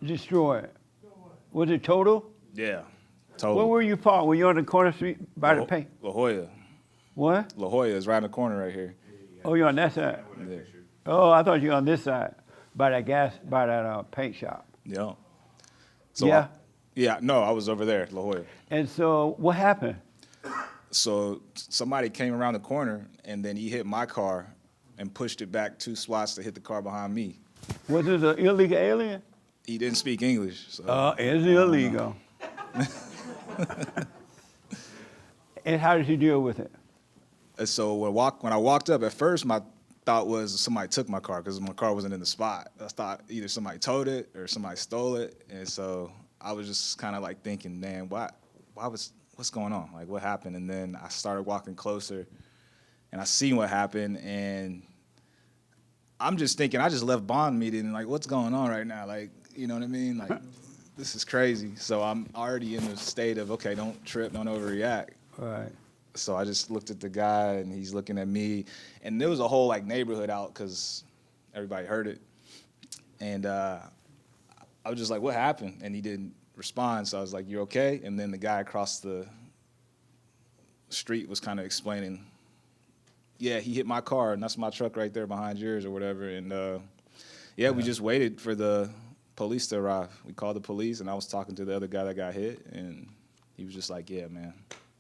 destroyed. Was it total? Yeah, Where total. were you parked? Were you on the corner street by the paint? La Jolla. What? La Jolla is right in the corner right here. Oh, you're on that side. Yeah. Oh, I thought you were on this side, by that paint shop. Yeah. So Yeah. no, I was over there, La Jolla. And so, what happened? So somebody came around the corner and then he hit my car and pushed it back 2 spots to hit the car behind me. Was it an illegal alien? He didn't speak English. So It's illegal. And how did you deal with it? And so when I walked up, at first my thought was somebody took my car because my car wasn't in the spot. I thought either somebody towed it or somebody stole it. And so I was just kind of like thinking, man, what's going on? Like, what happened? And then I started walking closer and I seen what happened. And I'm just thinking, I just left bond meeting and like, what's going on right now? Like, you know what I mean? Like, this is crazy. So I'm already in the state of, okay, don't trip, don't overreact. Right. So I just looked at the guy and he's looking at me, and there was a whole like neighborhood out because everybody heard it. And I was just like, what happened? And he didn't respond. So I was like, you okay? And then the guy across the street was kind of explaining, yeah, he hit my car and that's my truck right there behind yours or whatever. And we just waited for the police to arrive. We called the police and I was talking to the other guy that got hit, and he was just like, yeah, man.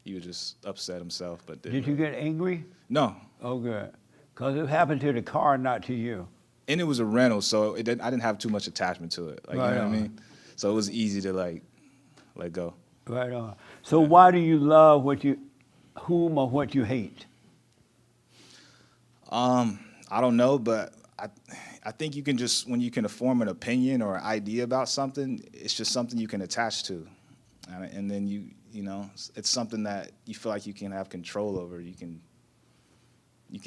He was just upset himself. But Did you get angry? No. Oh, good. Because it happened to the car, not to you. And it was a rental, so I didn't have too much attachment to it. Like, Right you know on. what I mean? So it was easy to like let go. Right on. So why do you love whom or what you hate? I don't know, but I think you can just, when you can form an opinion or an idea about something, it's just something you can attach to. And then you know, it's something that you feel like you can have control over. You can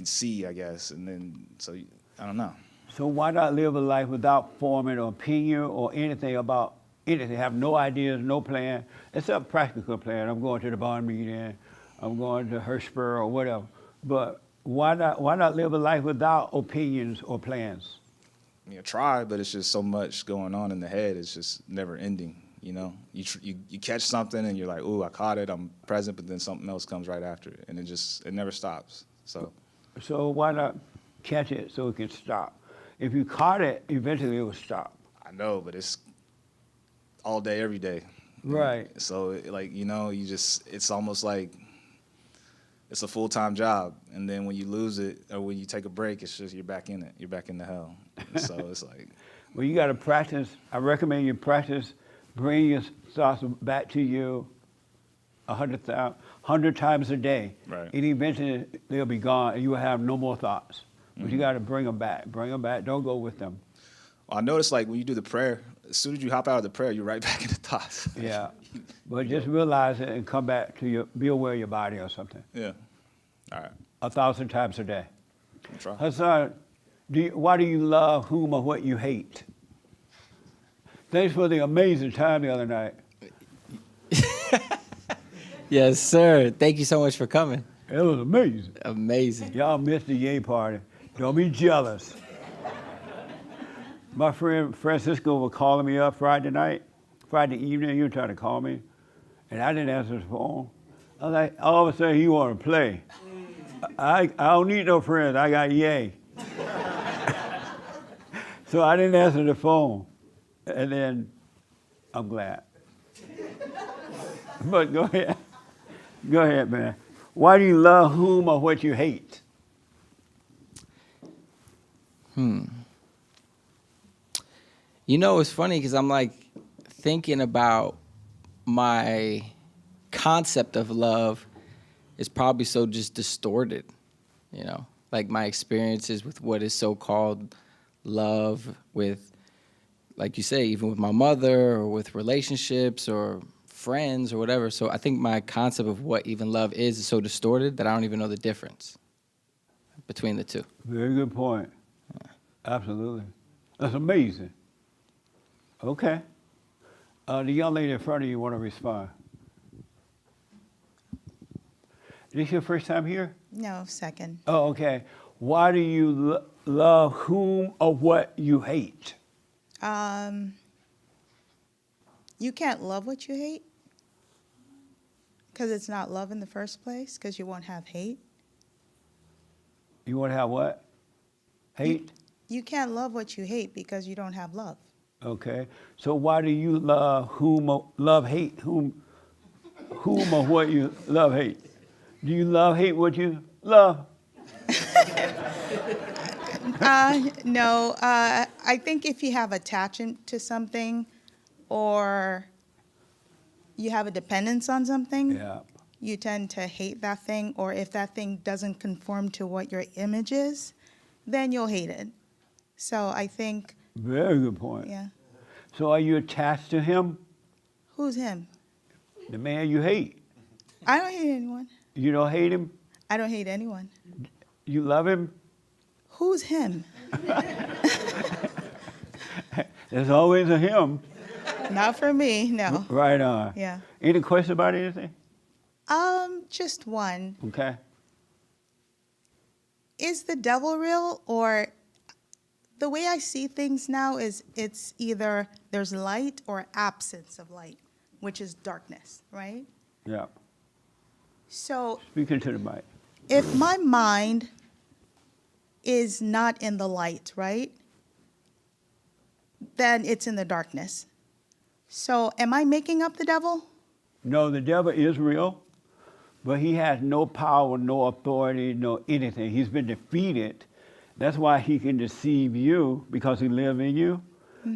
see, I guess, and then, so I don't know. So why not live a life without forming an opinion or anything about anything? Have no ideas, no plan, except practical plan. I'm going to the bond meeting, I'm going to Hirschberg or whatever. But why not live a life without opinions or plans? I mean, I try, but it's just so much going on in the head. It's just never ending. You know, you catch something and you're like, ooh, I caught it, I'm present, but then something else comes right after it, and it never stops. So why not catch it so it can stop? If you caught it, eventually it will stop. I know, but it's all day, every day. Right. So like, you know, it's almost like it's a full-time job, and then when you lose it or when you take a break, it's just you're back in it. You're back in the hell. So it's like. Well, you got to practice. I recommend you practice. Bring your thoughts back to you 100 times a day. Right. And eventually they'll be gone and you will have no more thoughts. But you got to bring them back. Bring them back. Don't go with them. Well, I noticed like when you do the prayer, as soon as you hop out of the prayer, you're right back in the thoughts. Yeah. But just realize it and come back to be aware of your body or something. Yeah. All right. 1,000 times a day. I'll try. Hassan, why do you love whom or what you hate? Thanks for the amazing time the other night. Yes, sir. Thank you so much for coming. It was amazing. Amazing. Y'all missed the yay party. Don't be jealous. My friend Francisco was calling me up Friday evening, he was trying to call me, and I didn't answer the phone. I was like, all of a sudden he wanted to play. I don't need no friends, I got yay. So I didn't answer the phone. And then, I'm glad. But go ahead. Go ahead, man. Why do you love whom or what you hate? You know, it's funny because I'm like thinking about my concept of love is probably so just distorted, you know, like my experiences with what is so-called love with, like you say, even with my mother or with relationships or friends or whatever. So I think my concept of what even love is so distorted that I don't even know the difference between the two. Very good point. Absolutely. That's amazing. Okay. The young lady in front of you want to respond. Is this your first time here? No, second. Oh, okay. Why do you love whom or what you hate? You can't love what you hate because it's not love in the first place, because you won't have hate. You want to have what? Hate? You can't love what you hate because you don't have love. Okay. So why do you love hate whom or what you love hate? Do you love hate what you love? No, I think if you have attachment to something or you have a dependence on something, Yeah. you tend to hate that thing, or if that thing doesn't conform to what your image is, then you'll hate it. So I think, Very good point. yeah. So are you attached to him, Who's him? the man you hate? I don't hate anyone. You don't hate him? I don't hate anyone. You love him? Who's him? There's always a him. Not for me, no. Right on. Yeah. Any question about anything? Just one. Okay. Is the devil real, or the way I see things now is it's either there's light or absence of light, which is darkness, right? Yeah. So Speaking to the mic. if my mind is not in the light, right, then it's in the darkness. So am I making up the devil? No, the devil is real, but he has no power, no authority, no anything. He's been defeated. That's why he can deceive you, because he lives in you.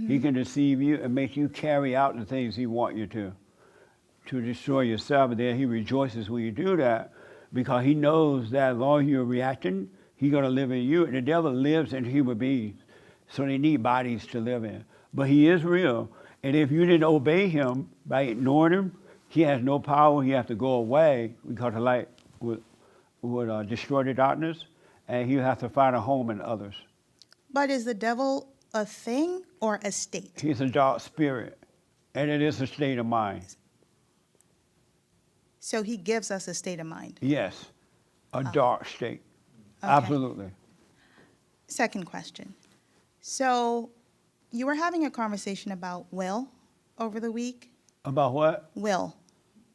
He can deceive you and make you carry out the things he wants you to destroy yourself. And then he rejoices when you do that, because he knows that as long as you're reacting, he's going to live in you. And the devil lives in human beings, so they need bodies to live in. But he is real. And if you didn't obey him by ignoring him, he has no power. He has to go away, because the light would destroy the darkness, and he has to find a home in others. But is the devil a thing or a state? He's a dark spirit, and it is a state of mind. So he gives us a state of mind. Yes, a dark state. Okay. Absolutely. Second question. So you were having a conversation about will over the week. About what? Will.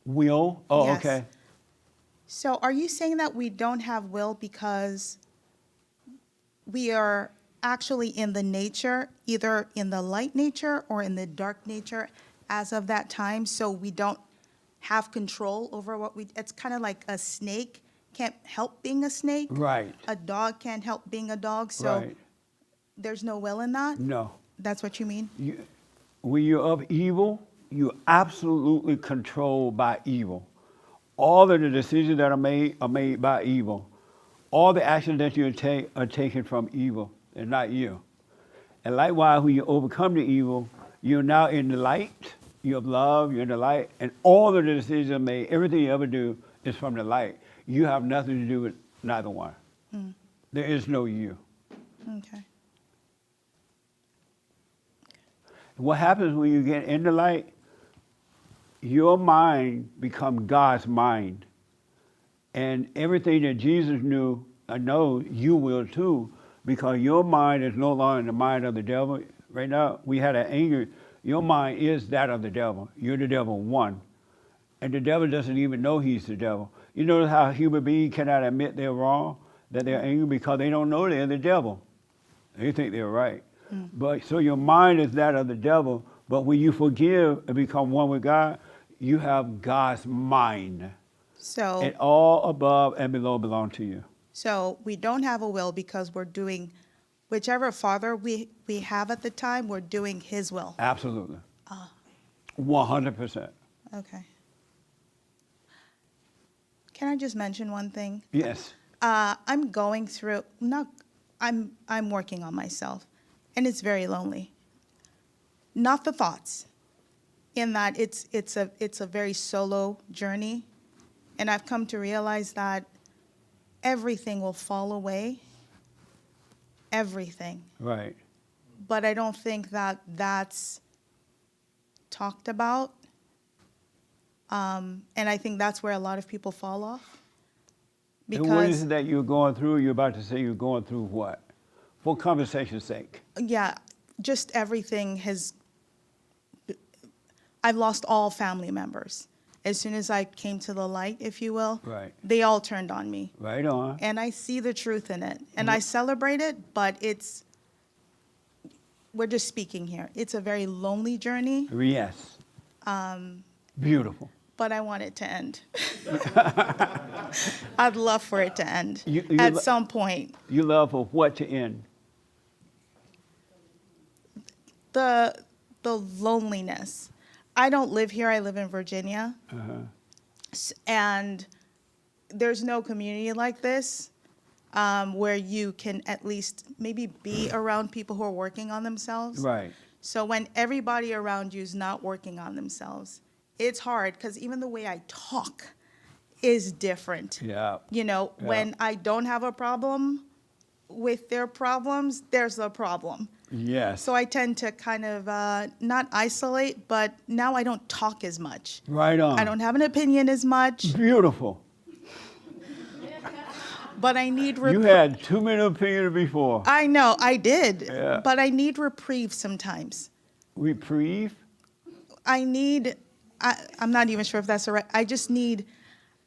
Will? Oh, Yes. okay. So are you saying that we don't have will because we are actually in the nature, either in the light nature or in the dark nature as of that time, so we don't have control over what we, it's kind of like a snake can't help being a snake. Right. A dog can't help being a dog, so Right. there's no will in that? No. That's what you mean? When you're of evil, you're absolutely controlled by evil. All of the decisions that are made by evil. All the actions that you take are taken from evil, and not you. And likewise, when you overcome the evil, you're now in the light. You have love, you're in the light, and all of the decisions are made, everything you ever do is from the light. You have nothing to do with neither one. Mm. There is no you. Okay. What happens when you get in the light, your mind becomes God's mind. And everything that Jesus knew, I know you will too, because your mind is no longer the mind of the devil. Right now, we had an anger. Your mind is that of the devil. You're the devil one. And the devil doesn't even know he's the devil. You notice how human beings cannot admit they're wrong, that they're angry, because they don't know they're the devil. They think they're right. But so your mind is that of the devil, but when you forgive and become one with God, you have God's mind. So, And all above and below belong to you. so we don't have a will because we're doing whichever father we have at the time, we're doing his will. Absolutely. Ah. 100%. Okay. Can I just mention one thing? Yes. I'm going through, I'm working on myself, and it's very lonely. Not the thoughts, in that it's a very solo journey, and I've come to realize that everything will fall away, everything. Right. But I don't think that that's talked about. And I think that's where a lot of people fall off. And what is Because it that you're going through? You're about to say you're going through what? for conversation's sake. Yeah, just everything I've lost all family members. As soon as I came to the light, if you will, Right. they all turned on me. Right on. And I see the truth in it. And I celebrate it, but we're just speaking here. It's a very lonely journey, Yes. Beautiful. but I want it to end. I'd love for it to end You at lo- some point. You love for what to end? The loneliness. I don't live here. I live in Virginia. And there's no community like this where you can at least maybe be around people who are working on themselves. Right. So when everybody around you is not working on themselves, it's hard because even the way I talk is different. Yeah. You know, Yeah. when I don't have a problem with their problems, there's a problem. Yes. So I tend to kind of not isolate, but now I don't talk as much. Right on. I don't have an opinion as much, Beautiful. but I need You had too many opinions before. I know, I did. Yeah. But I need reprieve sometimes. Reprieve? I'm not even sure if that's the right, I just need,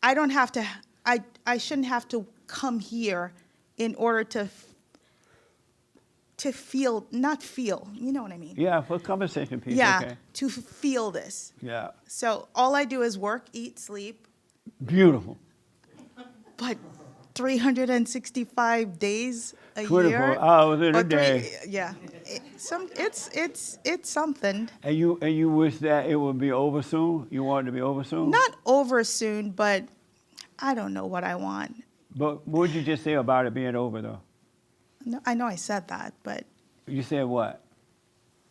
I don't have to, I shouldn't have to come here in order to feel, not feel, you know what I mean? Yeah, for conversation piece. Yeah, Okay. to feel this. Yeah. So all I do is work, eat, sleep, Beautiful. but 365 days a 24 year. hours in or a day. Yeah, it's something. And you wish that it would be over soon? You want it to be over soon? Not over soon, but I don't know what I want. But what would you just say about it being over, though? No, I know I said that, but You said what?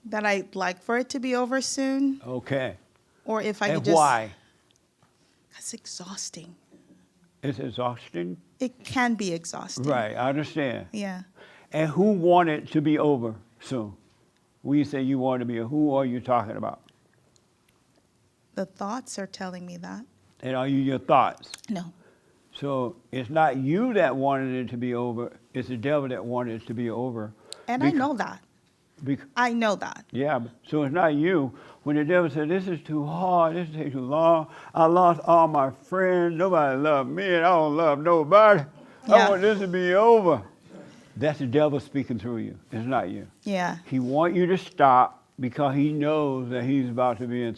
that I'd like for it to be over soon, Okay. or if I And could just. why? It's exhausting. It's exhausting? It can be exhausting. Right, I understand. Yeah. And who want it to be over soon? When you say you want it to be, who are you talking about? The thoughts are telling me that. And are you your thoughts? No. So it's not you that wanted it to be over, it's the devil that wanted it to be over. And I know that. I know that. Yeah, so it's not you. When the devil said, this is too hard, this takes too long, I lost all my friends, nobody loved me, and I don't love nobody. I Yeah. want this to be over. That's the devil speaking through you. It's not you. Yeah. He wants you to stop because he knows that he's about to be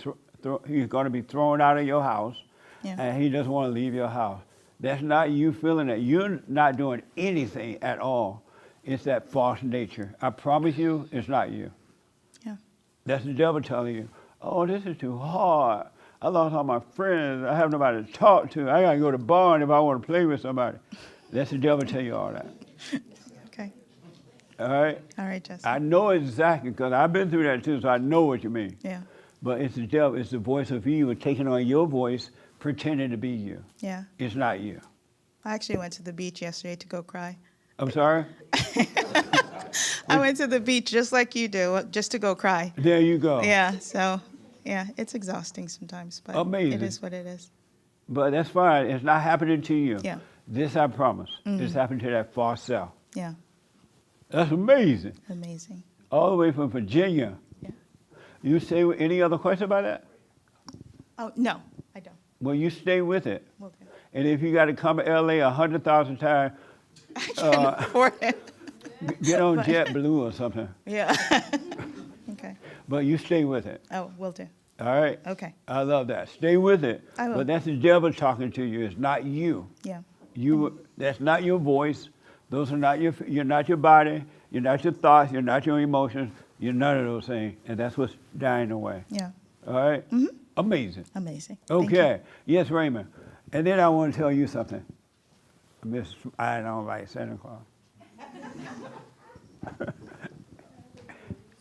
he's going to be thrown out of your house, Yeah. and he doesn't want to leave your house. That's not you feeling that. You're not doing anything at all. It's that false nature. I promise you, it's not you. Yeah. That's the devil telling you, oh, this is too hard. I lost all my friends. I have nobody to talk to. I got to go to the barn if I want to play with somebody. That's the devil tell you all that. Okay. All right? All right, Jesse. I know exactly, because I've been through that too, so I know what you mean. Yeah. But it's the devil, it's the voice of evil taking on your voice, pretending to be you. Yeah. It's not you. I actually went to the beach yesterday to go cry. I'm sorry? I went to the beach just like you do, just to go cry. There you go. Yeah, so, yeah, it's exhausting sometimes, but Amazing. it is what it is. But that's fine. It's not happening to you. Yeah. This I promise. Mhm. This happened to that false self. Yeah, That's amazing. amazing. All the way from Virginia. Yeah. You say any other question about that? Oh, no, I don't. Well, you stay with it. Will do. And if you got to come to LA 100,000 times, I can't afford it. get on But- JetBlue or something. Yeah. Okay. But you stay with it. Oh, will do. All right? Okay. I love that. Stay with it. I will. But that's the devil talking to you. It's not you. Yeah. That's not your voice. Those are not you're not your body. You're not your thoughts. You're not your emotions. You're none of those things. And that's what's dying away. Yeah. All right? Mm-hmm. Amazing. Amazing. Thank Okay. Yes, Raymond. And then I want to tell you something. I don't like Santa Claus.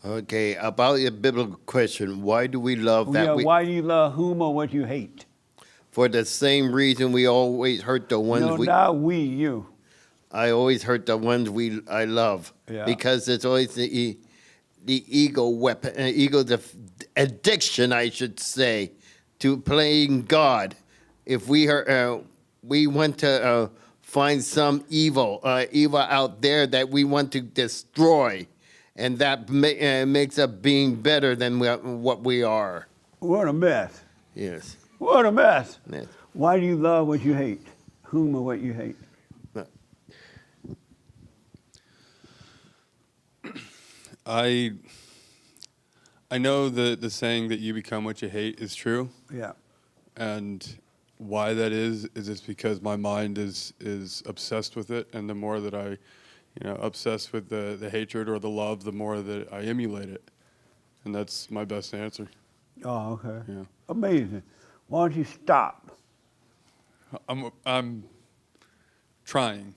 Okay, about your biblical question, why do we love that? Why do you love whom or what you hate? For the same reason we always hurt the ones No, not we, you. I always hurt the ones I love. Yeah. Because it's always the ego weapon, addiction, I should say, to playing God. If we want to find some evil out there that we want to destroy, and that makes us being better than what we are. What a mess. Yes. What a mess. Yes. Why do you love what you hate? Whom or what you hate? I know the saying that you become what you hate is true. Yeah. And why that is just because my mind is obsessed with it, and the more that I, obsessed with the hatred or the love, the more that I emulate it, and that's my best answer. Oh, okay. Yeah. Amazing. Why don't you stop? I'm trying.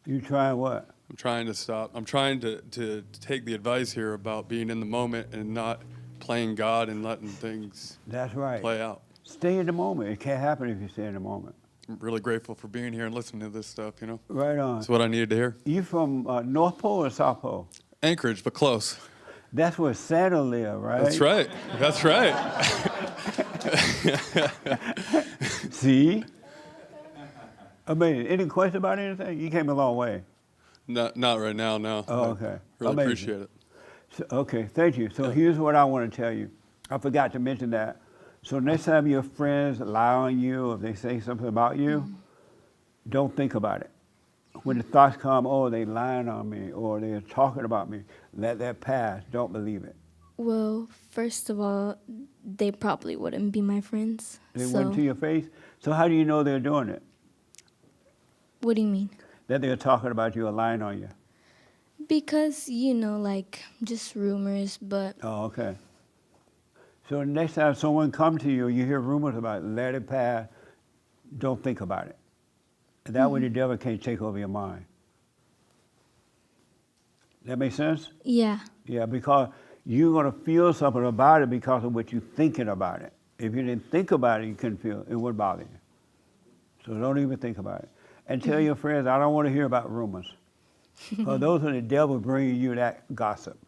You trying what? I'm trying to stop. I'm trying to take the advice here about being in the moment and not playing God and letting things That's right. play out. Stay in the moment. It can't happen if you stay in the moment. I'm really grateful for being here and listening to this stuff, Right on. That's what I needed to hear. You from North Pole or South Pole? Anchorage, but close. That's where Santa live, right? That's right. That's right. See? Amazing. Any question about anything? You came a long way. Not right now, no. Oh, okay. Really Amazing. appreciate it. So, okay, thank you. So here's what I want to tell you. I forgot to mention that. So next time your friends lie on you, or if they say something about you, don't think about it. When the thoughts come, oh, they lying on me, or they're talking about me, let that pass. Don't believe it. Well, first of all, they probably wouldn't be my friends. They so. went to your face. So how do you know they're doing it? What do you mean? That they're talking about you or lying on you? Because, just rumors, but Oh, okay. So next time someone comes to you, you hear rumors about it, let it pass. Don't think about it. And that way the devil can't take over your mind. That make sense? yeah. Yeah, because you're going to feel something about it because of what you're thinking about it. If you didn't think about it, you couldn't feel it. It wouldn't bother you. So don't even think about it. And tell your friends, I don't want to hear about rumors. Because those are the devil bringing you that gossip.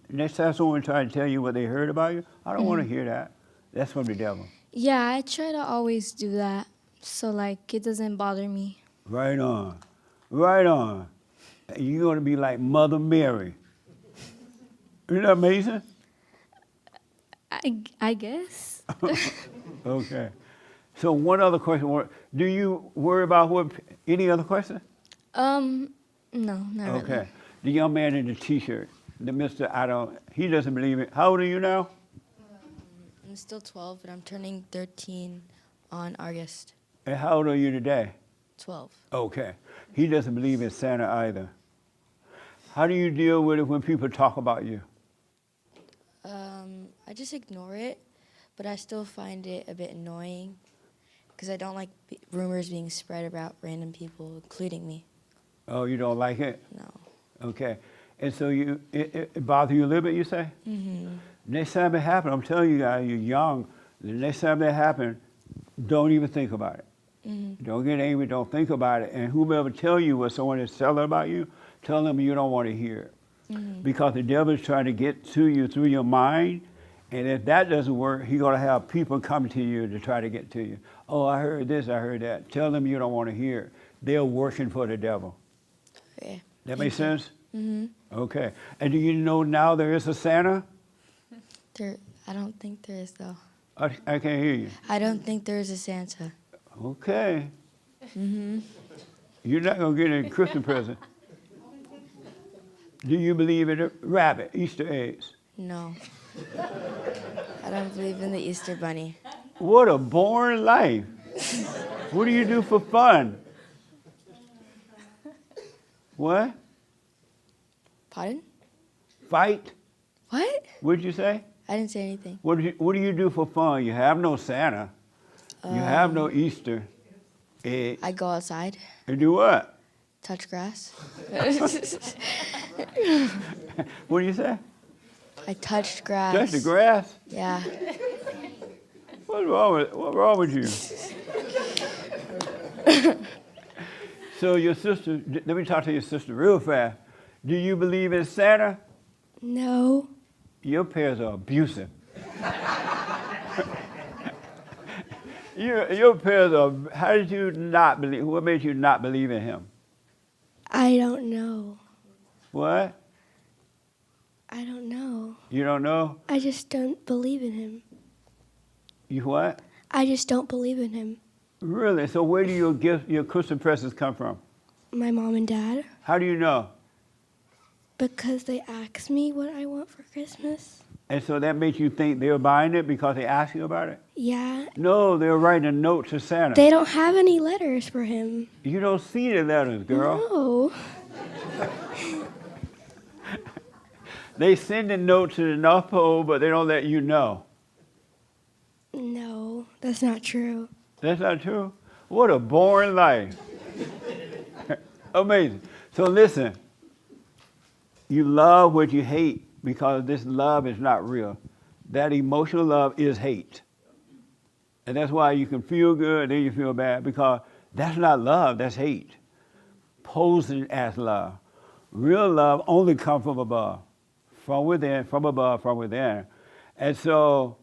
Next time someone tries to tell you what they heard about you, I don't want to hear that. That's from the devil. Yeah, I try to always do that. So, it doesn't bother me. Right on. Right on. You're going to be like Mother Mary. Isn't that amazing? I guess. Okay. So one other question. Do you worry about any other question? No, not really. Okay. The young man in the T-shirt, the Mr. He doesn't believe it. How old are you now? I'm still 12, but I'm turning 13 on August. And how old are you today? 12. Okay. He doesn't believe in Santa either. How do you deal with it when people talk about you? I just ignore it, but I still find it a bit annoying because I don't like rumors being spread about random people, including me. Oh, you don't like it? No. Okay. And so it bothers you a little bit, you say? Mm-hmm. Next time it happens, I'm telling you guys, you're young. The next time that happens, don't even think about it. Mm-hmm. Don't get angry, don't think about it. And whomever tell you what someone is telling about you, tell them you don't want to hear it. Mm-hmm. Because the devil is trying to get to you through your mind. And if that doesn't work, he's going to have people come to you to try to get to you. Oh, I heard this, I heard that. Tell them you don't want to hear it. They're working for the devil. Okay. That makes sense? Mm-hmm. Okay. And do you know now there is a Santa? I don't think there is, though. I can't hear you. I don't think there is a Santa. Okay. Mm-hmm. You're not going to get a Christmas present. Do you believe in a rabbit, Easter eggs? No. I don't believe in the Easter Bunny. What a boring life. What do you do for fun? What? Pardon? Fight? What? What'd you say? I didn't say anything. What do you do for fun? You have no Santa. You have no Easter eggs. I go outside. And do what? Touch grass. What do you say? I touched grass. Touch the grass? Yeah. What's wrong with you? So your sister, let me talk to your sister real fast. Do you believe in Santa? No. Your parents are abusive. Your parents are, how did you not believe, what made you not believe in him? I don't know. What? I don't know. You don't know? I just don't believe in him. You what? I just don't believe in him. Really? So where do your Christmas presents come from? My mom and dad, How do you know? because they ask me what I want for Christmas. And so that makes you think they're buying it because they asked you about it? Yeah. No, they're writing a note to Santa. They don't have any letters for him. You don't see the letters, girl. No. They send a note to the North Pole, but they don't let you know. No, that's not true. That's not true? What a boring life. Amazing. So listen, you love what you hate because this love is not real. That emotional love is hate. And that's why you can feel good and then you feel bad, because that's not love, that's hate. Posing as love. Real love only comes from above, from within, from above, from within. And so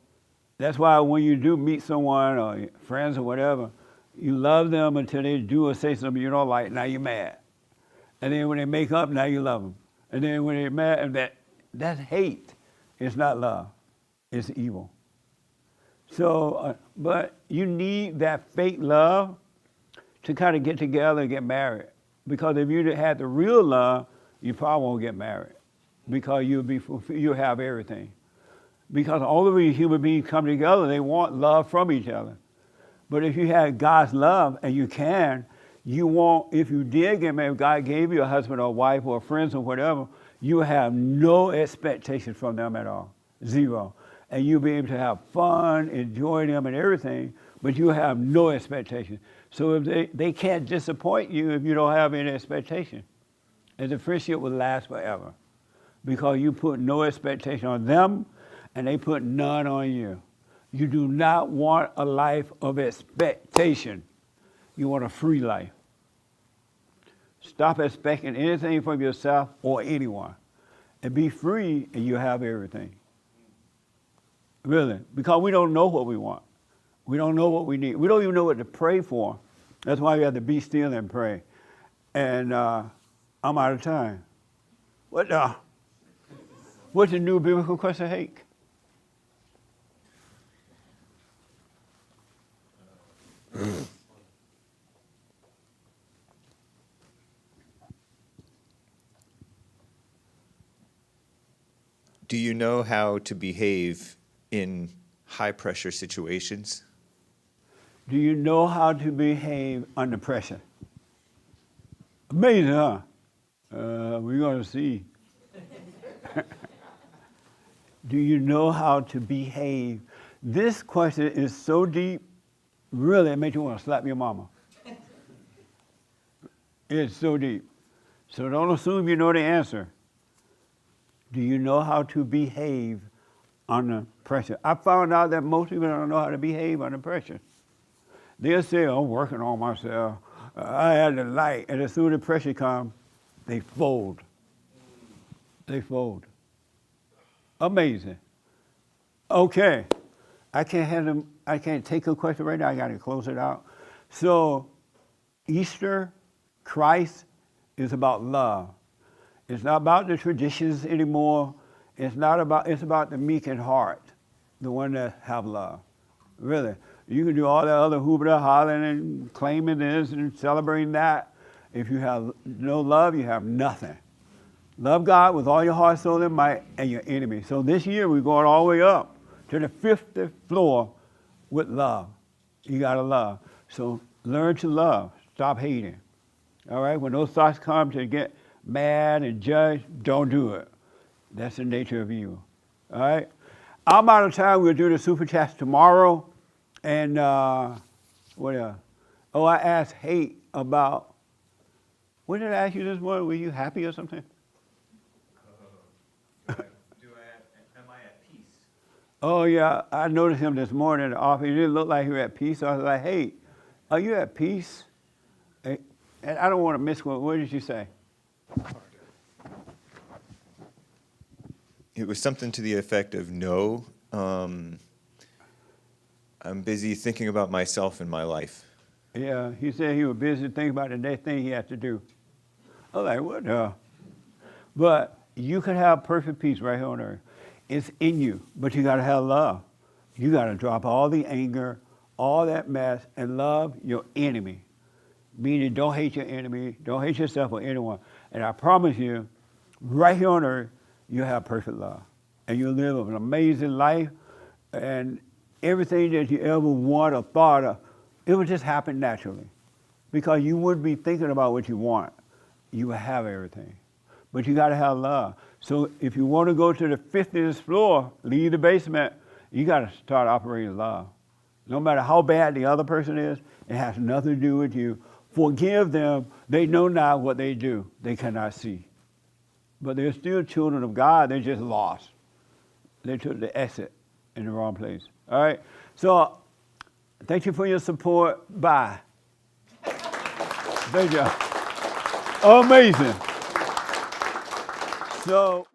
that's why when you do meet someone or friends or whatever, you love them until they do or say something you don't like, now you're mad. And then when they make up, now you love them. And then when they're mad, that's hate. It's not love. It's evil. So, but you need that fake love to kind of get together and get married. Because if you had the real love, you probably won't get married. Because you'll have everything. Because all of you human beings come together, they want love from each other. But if you had God's love, and you can, you won't, if you did get married, if God gave you a husband or a wife or friends or whatever, you have no expectations from them at all. Zero. And you'll be able to have fun, enjoy them and everything, but you have no expectations. So if they can't disappoint you if you don't have any expectation. And the friendship will last forever. Because you put no expectation on them, and they put none on you. You do not want a life of expectation. You want a free life. Stop expecting anything from yourself or anyone. And be free, and you have everything. Really. Because we don't know what we want. We don't know what we need. We don't even know what to pray for. That's why we have to be still and pray. And I'm out of time. What's the new biblical question, Hake? Do you know how to behave in high-pressure situations? Do you know how to behave under pressure? Amazing, huh? We're going to see. Do you know how to behave? This question is so deep, really, it makes you want to slap your mama. It's so deep. So don't assume you know the answer. Do you know how to behave under pressure? I found out that most people don't know how to behave under pressure. They'll say, I'm working on myself. I had the light. And as soon as the pressure comes, they fold. They fold. Amazing. Okay. I can't take a question right now. I got to close it out. So Easter, Christ is about love. It's not about the traditions anymore. It's about the meek in heart, the one that have love. Really. You can do all that other hooping, hollering, and claiming this and celebrating that. If you have no love, you have nothing. Love God with all your heart, soul, and might, and your enemy. So this year, we're going all the way up to the 50th floor with love. You got to love. So learn to love. Stop hating. All right? When those thoughts come to get mad and judge, don't do it. That's the nature of evil. All right? I'm out of time. We'll do the super chats tomorrow. And what else? Oh, I asked Hate about, what did I ask you this morning? Were you happy or something? Am I at peace? Oh, yeah. I noticed him this morning in the office. He didn't look like he was at peace. So I was like, hey, are you at peace? And I don't want to miss one. What did you say? It was something to the effect of no. I'm busy thinking about myself and my life. Yeah, he said he was busy thinking about the next thing he had to do. I was like, what the? But you can have perfect peace right here on earth. It's in you, but you got to have love. You got to drop all the anger, all that mess, and love your enemy. Meaning, don't hate your enemy, don't hate yourself or anyone. And I promise you, right here on earth, you have perfect love. And you'll live an amazing life, and everything that you ever want or thought of, it would just happen naturally. Because you wouldn't be thinking about what you want. You will have everything. But you got to have love. So if you want to go to the 50th floor, leave the basement, you got to start operating love. No matter how bad the other person is, it has nothing to do with you. Forgive them. They know not what they do. They cannot see. But they're still children of God. They're just lost. They took the exit in the wrong place. All right? So thank you for your support. Bye. Thank you. Amazing. So